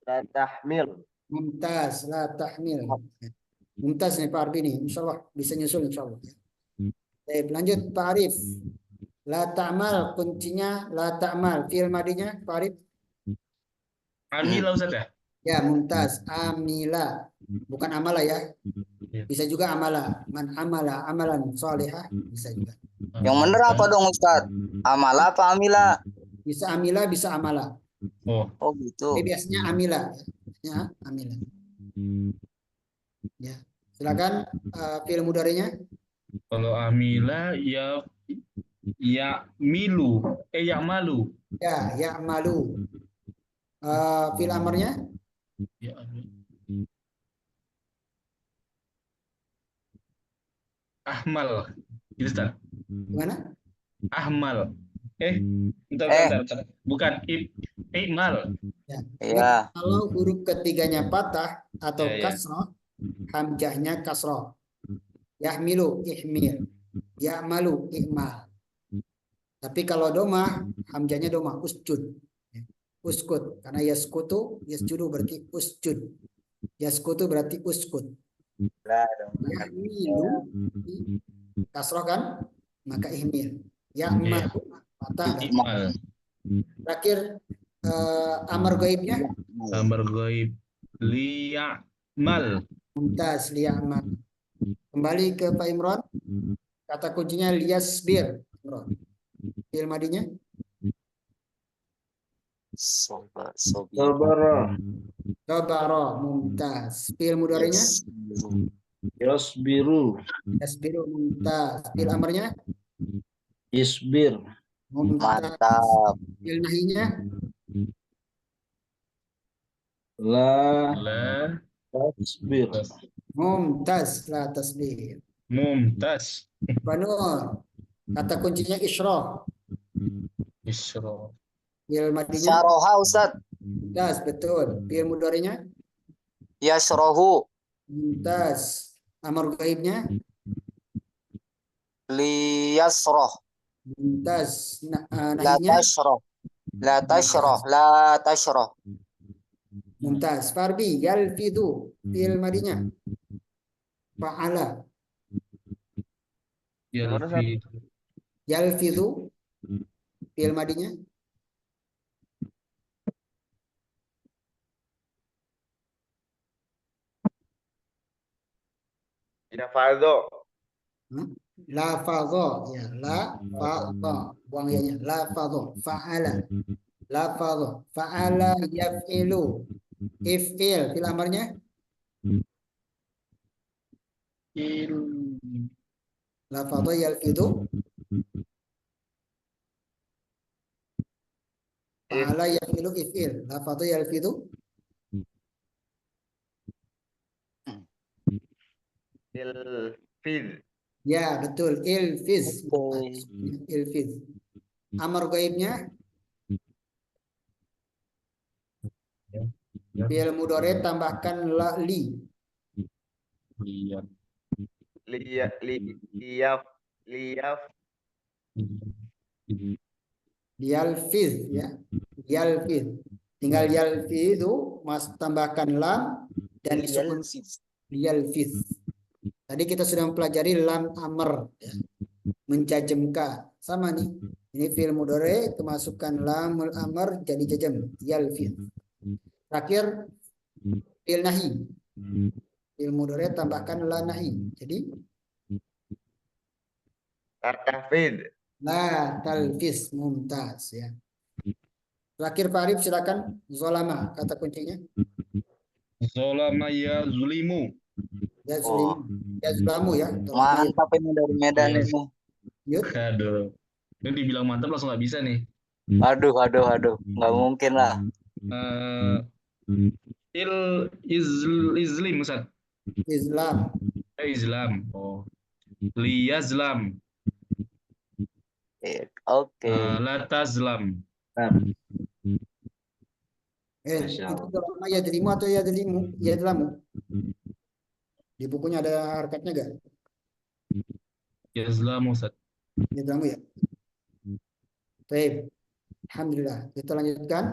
La tahmil. mumtaz la tahmil. Mumtaz nih Pak Arbi nih, insyaallah bisa nyusul insyaallah. Baik, lanjut Pak Arif. La ta'mal kuncinya la ta'mal. Fi'il madinya Pak Arif. Amila, Ustaz ya? Ya, mumtaz. Amila. Bukan amala ya. Bisa juga amala. Man amala amalan sholihah bisa juga. Yang bener apa dong Ustaz? Amala apa amila? Bisa amila, bisa amala. Oh, Oh gitu. Tapi biasanya amila. Ya, amila. Ya. Silakan fi'il mudhari'nya. kalau amila ya milu, ya malu. Ya, ya malu. Fi'il amarnya Ya, ahmal. Gitu, Ustaz. gimana? Ahmal. Bentar. Bukan ikmal. Ya. Iya. Kalau huruf ketiganya patah atau Ya, ya. kasroh, hamzahnya kasroh. Yahmilu, ihmil. Ya'malu, i'mal. Tapi kalau domah, hamzanya domah, usjud. Uskut, karena yaskutu, yasjudu berarti usjud. Yaskutu berarti uskut. Ya'milu, kasroh kan? Maka ihmil. Ya'malu, patah. Imal. Terakhir, amar gaibnya, Amar gaib. Liya'mal. mumtaz, liya'mal. Kembali ke Pak Imron. Kata kuncinya liyasbir. Imron. Fi'il madinya Sabara. sabara, mumtaz. Fi'il mudhari'nya Yasbiru. yasbiru, mumtaz. Fi'il amarnya Isbir. mumtaz. Mantap. Fi'il nahinya La La tasbir. mumtaz, la tasbih. mumtaz. Banur. Kata kuncinya isyrah. Isra. Fi'il madinya Syaroha Ustaz. mumtaz, betul. Fi'il mudhari'nya Yasrohu. mumtaz. Amar gaibnya Liyasroh. mumtaz. La Nahinya tashroh. La tashroh. La tashroh. mumtaz. Farbi yalfidu. Fi'il madinya fa'ala. Yalfi. Yalfidu. Fi'il madinya Yafadho. lafadho, ya, lafadho, buang ya-nya, lafadho, fa'ala, lafadho, fa'ala yaf'ilu, if'il, fi'il amarnya lafadho yalfidu, fa'ala yaf'ilu, if'il, lafadho yalfidu, Ilfiz. ya betul, ilfiz, Oke. ilfiz. Amar gaibnya fi'il mudhari tambahkan la li, Iya. Liyaf. yalfiz, ya, yalfiz. Tinggal yalfidu, mas tambahkan lam dan disukun yalfiz. Tadi kita sudah mempelajari lam amr, ya, menjajemkan. Sama nih. Ini fi'il mudhari kemasukan lamul amr jadi jajam, yalfiz. Terakhir fi'il nahi. Fi'il mudhari tambahkan la nahi. Jadi Tahfid. la talfiz, mumtaz, ya. Terakhir Pak Arif silakan. Zolama kata kuncinya. Zolama ya zulimu. Ya zulimu. Ya zulamu, ya. Mantap ini dari Medan Yes. ini. Yud. Aduh. Ini dibilang mantap langsung nggak bisa nih. Aduh. Nggak mungkin lah. Islim Ustaz. Islam. Islam. Oh. Liyazlam. Oke. La tazlam. Masya Itu Allah. zolama ya delimu atau ya delimu? Ya delamu. Di bukunya ada harokatnya gak? Yazlam Ustaz. Ya delamu, ya. Baik. Alhamdulillah. Kita lanjutkan.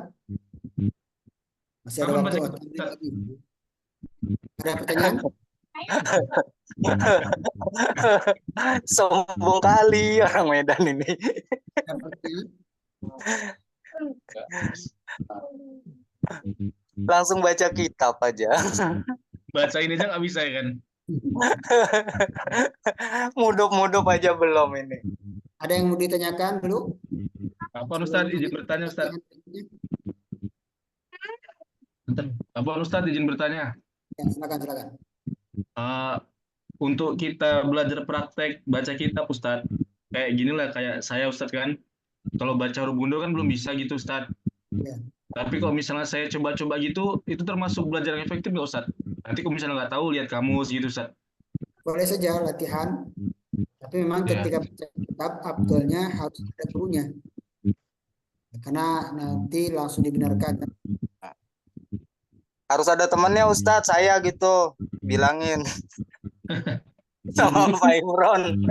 Masih ada Kapan waktu. baca Ustaz. Ada pertanyaan? Sombong kali orang Medan ini. Ada pertanyaan? Langsung baca kitab aja. Baca ini aja nggak bisa ya kan? Mudup-mudup aja belum ini. Ada yang mau ditanyakan dulu? Apa Ustaz izin bertanya Ustaz? Bentar. Apa Ustaz izin bertanya? Ya, silakan. Untuk kita belajar praktek baca kitab Ustaz, kayak gini lah kayak saya Ustaz kan, kalau baca huruf gundul kan belum bisa gitu Ustaz. Ya. Tapi kalau misalnya saya coba-coba gitu, itu termasuk belajar yang efektif nggak Ustaz? Nanti kalau misalnya nggak tahu lihat kamus gitu Ustaz. Boleh saja latihan. Tapi memang Ya. ketika baca kitab, abdulnya harus ada gurunya. Karena nanti langsung dibenarkan. Harus ada temennya Ustadz, saya gitu. Bilangin. sama Pak Imron.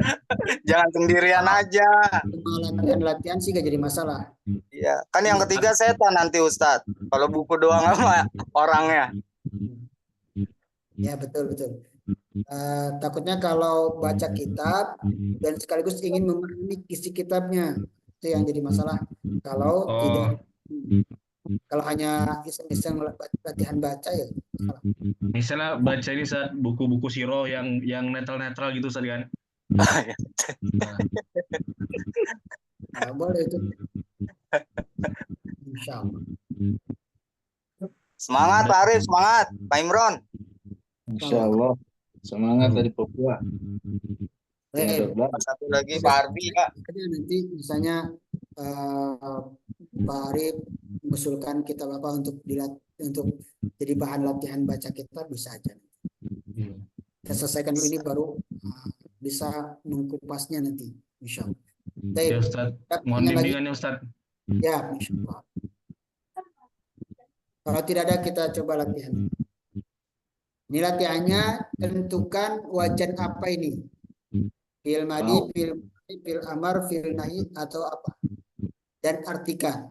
Jangan sendirian aja. Cuma latihan-latihan sih gak jadi masalah. Iya, kan yang ketiga setan nanti Ustadz. Kalau buku doang sama orangnya. Ya betul betul. Takutnya kalau baca kitab dan sekaligus ingin memahami isi kitabnya, itu yang jadi masalah. Kalau Oh, tidak, kalau hanya iseng-iseng latihan baca ya masalah. misalnya baca ini saat buku-buku siro yang netral-netral gitu Ustaz kan. Nah, Nah, boleh itu. Insya Allah. Semangat Pak Arif, semangat Pak Imron. Insya Allah. Semangat dari Papua. Baik. Satu lagi Pak Arbi ya. Nanti misalnya Pak Arif mengusulkan kitab apa untuk jadi bahan latihan baca kita, bisa aja. Kita selesaikan dulu ini baru bisa mengkupasnya nanti, insya Allah. ya Ustaz, mohon bimbingannya Ustaz. Ya, insya Allah. Kalau tidak ada kita coba latihan. Ini latihannya, tentukan wajan apa ini? Fi'il madi, fi'il amar, fi'il nahi atau apa? Dan artikan.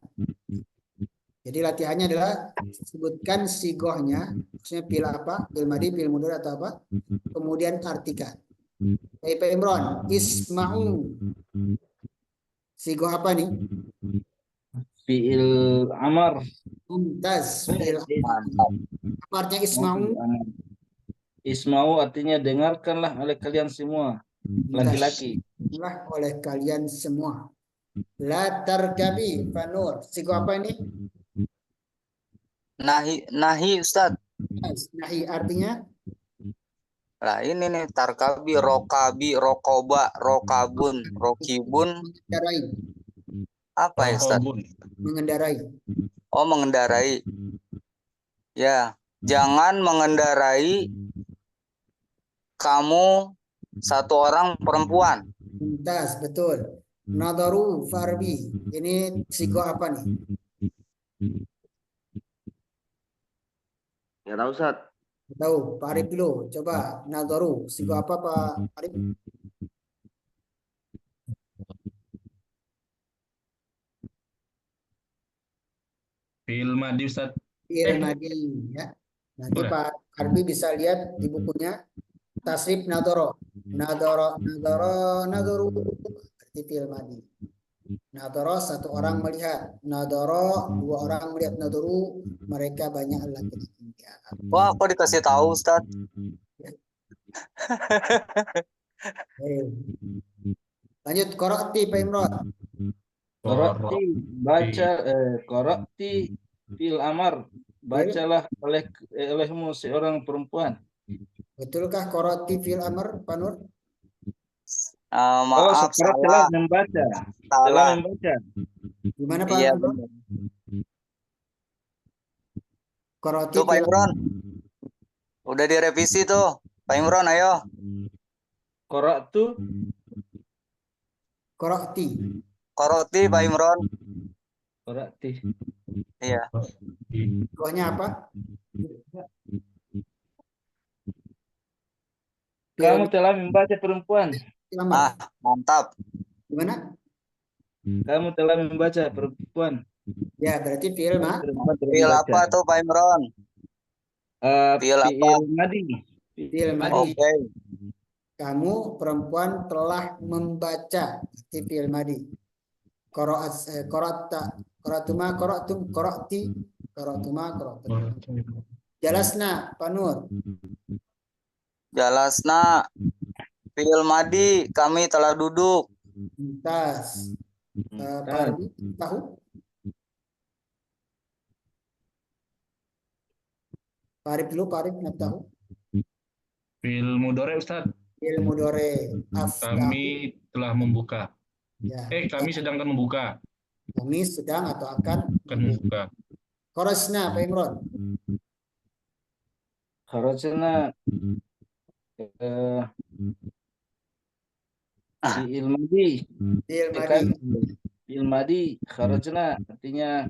Jadi latihannya adalah sebutkan sigohnya, maksudnya fi'il apa, fi'il madi, fi'il mudhari atau apa, kemudian artikan. Pak Imron, isma'u. Sigoh apa nih? Fi'il amar. Mumtaz. Fi'il amar. Apa artinya isma'u? Isma'u artinya dengarkanlah oleh kalian semua. Laki-laki. Dengarkanlah oleh kalian semua. La tarkabi fanur. Sigoh apa ini? Nahi Ustadz. Nahi artinya? Lah ini nih tarkabi, rokabi, rokoba, rokabun, rokibun. Mengendarai. Apa ya Ustadz? Mengendarai. Oh, mengendarai. Ya, jangan mengendarai kamu satu orang perempuan. Mumtaz, betul. Nadaru farbi. Ini sigoh apa nih? Ya tahu Ustaz. Tahu, Pak Arif dulu. Coba nadaru. Sigoh apa Pak Arif? Fi'il madi Ustaz. Fi'il madi, ya. Nanti Pak Arbi bisa lihat di bukunya tasrif nadoro. Nadoro, berarti fi'il madi. Nadoro, satu orang melihat. Nadoro, dua orang melihat. Nadoru, mereka banyak laki-laki. Wah, kok dikasih tahu Ustadz? Lanjut, korokti Pak Imron. Korokti baca korokti fi'il amar, bacalah olehmu seorang perempuan. Betulkah korokti fi'il amar, Pak Nur? Maaf, telah membaca. Telah membaca. Gimana Pak? Iya, Nur? Korokti tuh Pak Imron. Udah direvisi tuh. Pak Imron, ayo. Korokti. Korokti Pak Imron. Korokti. Iya. Sigohnya apa? Kamu telah membaca perempuan. Mantap. Gimana? Kamu telah membaca perempuan. Ya, berarti fi'il Fi'il apa tuh Pak Imron? Fi'il apa? Madi. Fi'il madi. Oke. Kamu perempuan telah membaca. Berarti fi'il madi. Koratuma, koratum, korati, koratuma, koratum. Jalasna, Pak Nur. Jalasna. Fi'il madi, kami telah duduk. Tas. Pak Arbi, tahu? Pak Arif dulu, Pak Arif nggak tahu. Fi'il mudhari Ustaz. Fi'il mudhari. Kami telah membuka. Ya. Kami sedang akan membuka. Kami sedang atau akan membuka. Korosna, Pak Imron. Korosna fi'il madi. Fi'il madi. Kharajna artinya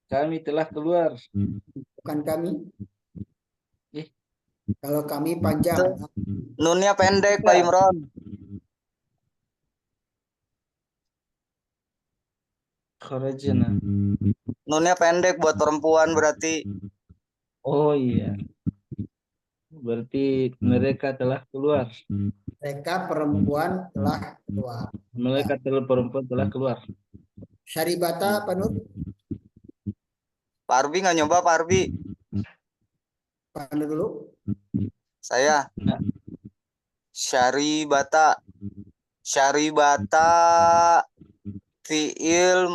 kami telah keluar. Bukan kami. Kalau kami panjang. Nunnya pendek Pak Imron. Kharajna. Nunnya pendek buat perempuan berarti. Oh iya. Berarti mereka telah keluar. Mereka perempuan telah keluar. Mereka perempuan telah keluar. Syaribata, Pak Nur? Pak Arbi nggak nyoba Pak Arbi? Pak Nur dulu. Saya. Nah. Syaribata. Syaribata fiil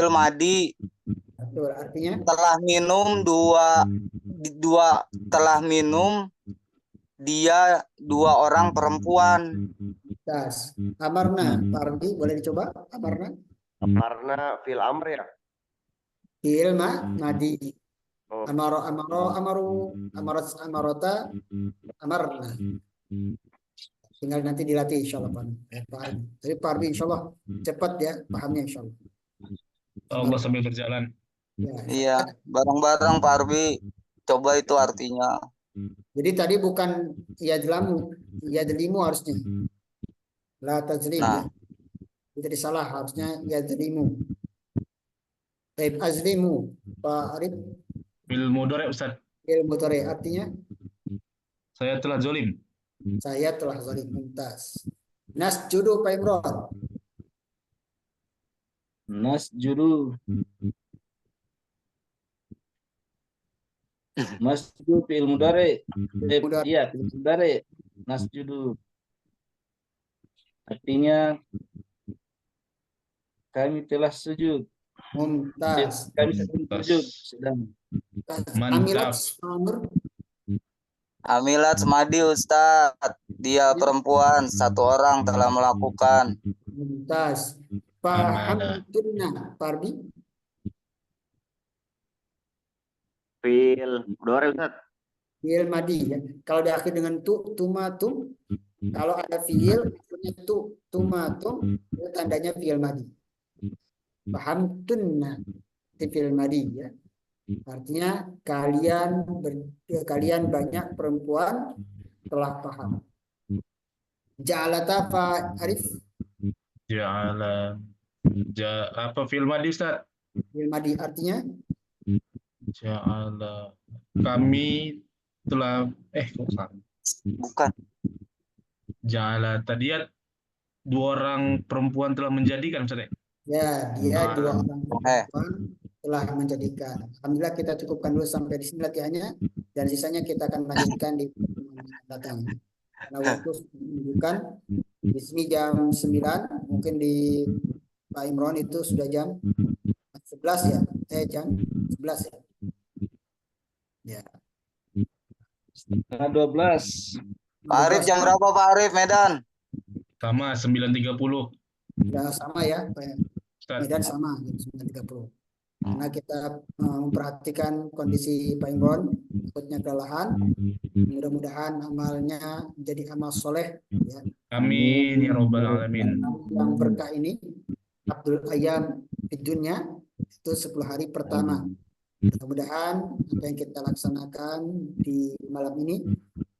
madi. Betul, artinya Telah minum telah minum dia 2 orang perempuan. das. Amarna, Pak Ardi, boleh dicoba? Amarna. Amarna fil amr ya. Ilma madi. Oh, Amarota, amarna. Tinggal nanti dilatih insya Allah Pak. Jadi Pak Ardi insya Allah cepat ya pahamnya insya Allah. Allah sambil berjalan. Ya. Iya, bareng-bareng Pak Arbi. Coba itu artinya. Jadi tadi bukan yadlimu harusnya. La tajlim ya. Nah. Jadi salah harusnya yadlimu. Taib azlimu. Pak Arif. Fil mudhari Ustaz. Fil mudhari artinya Saya telah zolim. saya telah zalim. Mumtaz. Nasjudu Pak Imron. Nasjudu. Nasjudu fil mudhari. Iya, fil mudhari. Nasjudu. Artinya kami telah sujud. Mumtaz. Kami sujud sedang. Mantap. Amilat Semadi Ustadz. Dia perempuan 1 orang telah melakukan. Mumtaz. Fahamtunna Parbi. fil mudhari Ustaz. Fiil madi ya. Kalau diakhir dengan tumatum, kalau ada fiil maksudnya tumatum, itu tandanya fiil madi. Fahamtunna itu fiil madi ya. Artinya kalian banyak perempuan telah paham. Ja'alata Pak Arif. Apa fil madi Ustaz? Fiil madi artinya Ja'ala. Kami telah kok salah. Bukan. Ja'ala tadi ya 2 orang perempuan telah menjadikan Ustaz. ya dia 2 orang perempuan telah menjadikan. Alhamdulillah kita cukupkan dulu sampai di sini latihannya dan sisanya kita akan lanjutkan di datang. Karena waktu menunjukkan di sini jam 9, mungkin di Pak Imron itu sudah jam 11 ya. Jam 11 ya. Ya. Setengah 12. Pak Arif jam berapa Pak Arif Medan? Sama 9.30. Ya sama ya. Medan sama jam 9.30. Karena kita memperhatikan kondisi Pak Imron, takutnya kelelahan. Mudah-mudahan amalnya jadi amal soleh ya. Amin ya robbal alamin. Yang berkah ini Abdul Ayyam di dunia itu 10 hari pertama. Mudah-mudahan apa yang kita laksanakan di malam ini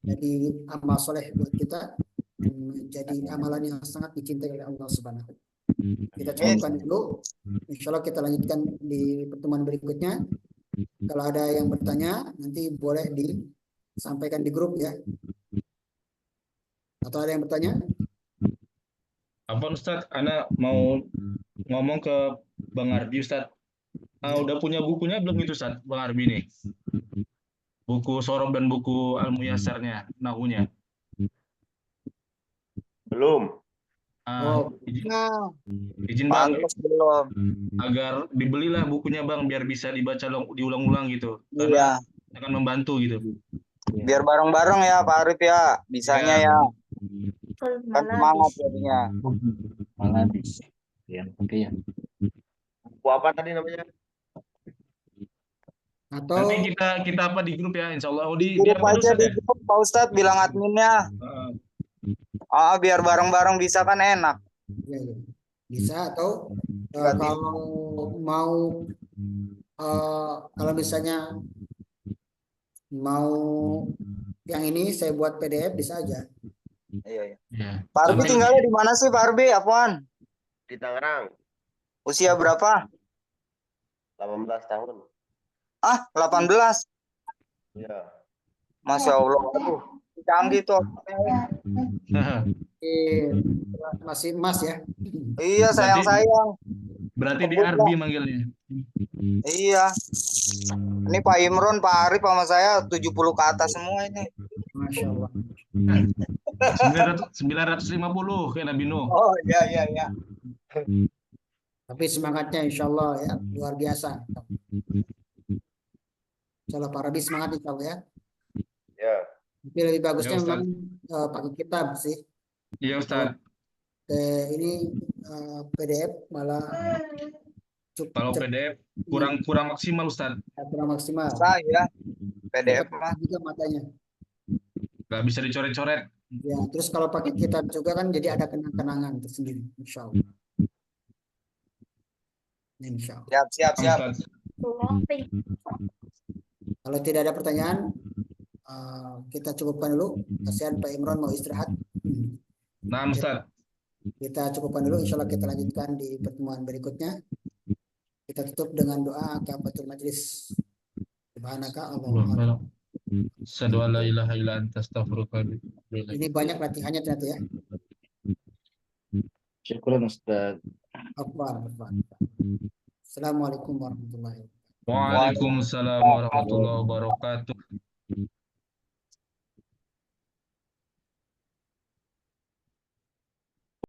jadi amal soleh buat kita, menjadi amalan yang sangat dicintai oleh Allah Subhanahu. Kita cukupkan dulu. Insya Allah kita lanjutkan di pertemuan berikutnya. Kalau ada yang bertanya nanti boleh disampaikan di grup ya. Atau ada yang bertanya? Apa Ustaz? Ana mau ngomong ke Bang Arbi Ustaz. Udah punya bukunya belum itu Ustaz, Bang Arbi nih? Buku Sorob dan buku Al-Muyassarnya, Nahunya. Belum. Izin Bang, belum. agar dibelilah bukunya Bang, biar bisa dibaca diulang-ulang gitu. Iya. Karena akan membantu gitu. Biar bareng-bareng ya Pak Arif ya, bisanya ya. Kan semangat jadinya. Maladis. Ya, oke ya. Buku apa tadi namanya? Atau Nanti kita apa di grup ya, insya Allah. Di Grup apa aja Ustaz di ya? grup Pak Ustadz bilang adminnya. Biar bareng-bareng bisa kan enak. ya, bisa atau kalau mau kalau misalnya mau yang ini saya buat PDF bisa aja. Iya, iya. Ya. Pak Arbi Sambil- tinggalnya di mana sih, Pak Arbi? Apaan? Di Tangerang, Usia berapa? 18 tahun. Ah, 18. Ya. Masya Allah. Aduh, canggih tuh. Masih emas ya. Iya, sayang-sayang. Berarti di Arbi manggilnya. Iya. Ini Pak Imron, Pak Arif sama saya 70 ke atas semua ini. Masya Allah. 950 kayak Nabi Nuh. Oh, iya, iya, iya. Tapi semangatnya insya Allah ya luar biasa. Insya Allah Pak Rabi semangat insya Allah ya. Ya. Tapi lebih bagusnya Ya, Ustaz. memang pakai kitab sih. Iya Ustaz. Ini PDF malah Kalau cukup PDF kurang maksimal Ustaz. kurang maksimal. Saya PDF mah. Juga matanya. Gak bisa dicoret-coret. Ya, terus kalau pakai kitab juga kan jadi ada kenang-kenangan tersendiri, insya Allah. Insya Allah. Siap, siap, siap. Ustaz. Kalau tidak ada pertanyaan, kita cukupkan dulu. Kasihan Pak Imron mau istirahat. Nah Ustaz. Kita cukupkan dulu, insya Allah kita lanjutkan di pertemuan berikutnya. Kita tutup dengan doa kafatul majlis. Subhanaka Allahumma. Asyhadu an la ilaha illa anta astaghfiruka wa atubu ilaik. Ini banyak latihannya ternyata ya. Syukran Ustaz. Akbar. Assalamualaikum warahmatullahi wabarakatuh. Waalaikumsalam warahmatullahi wabarakatuh.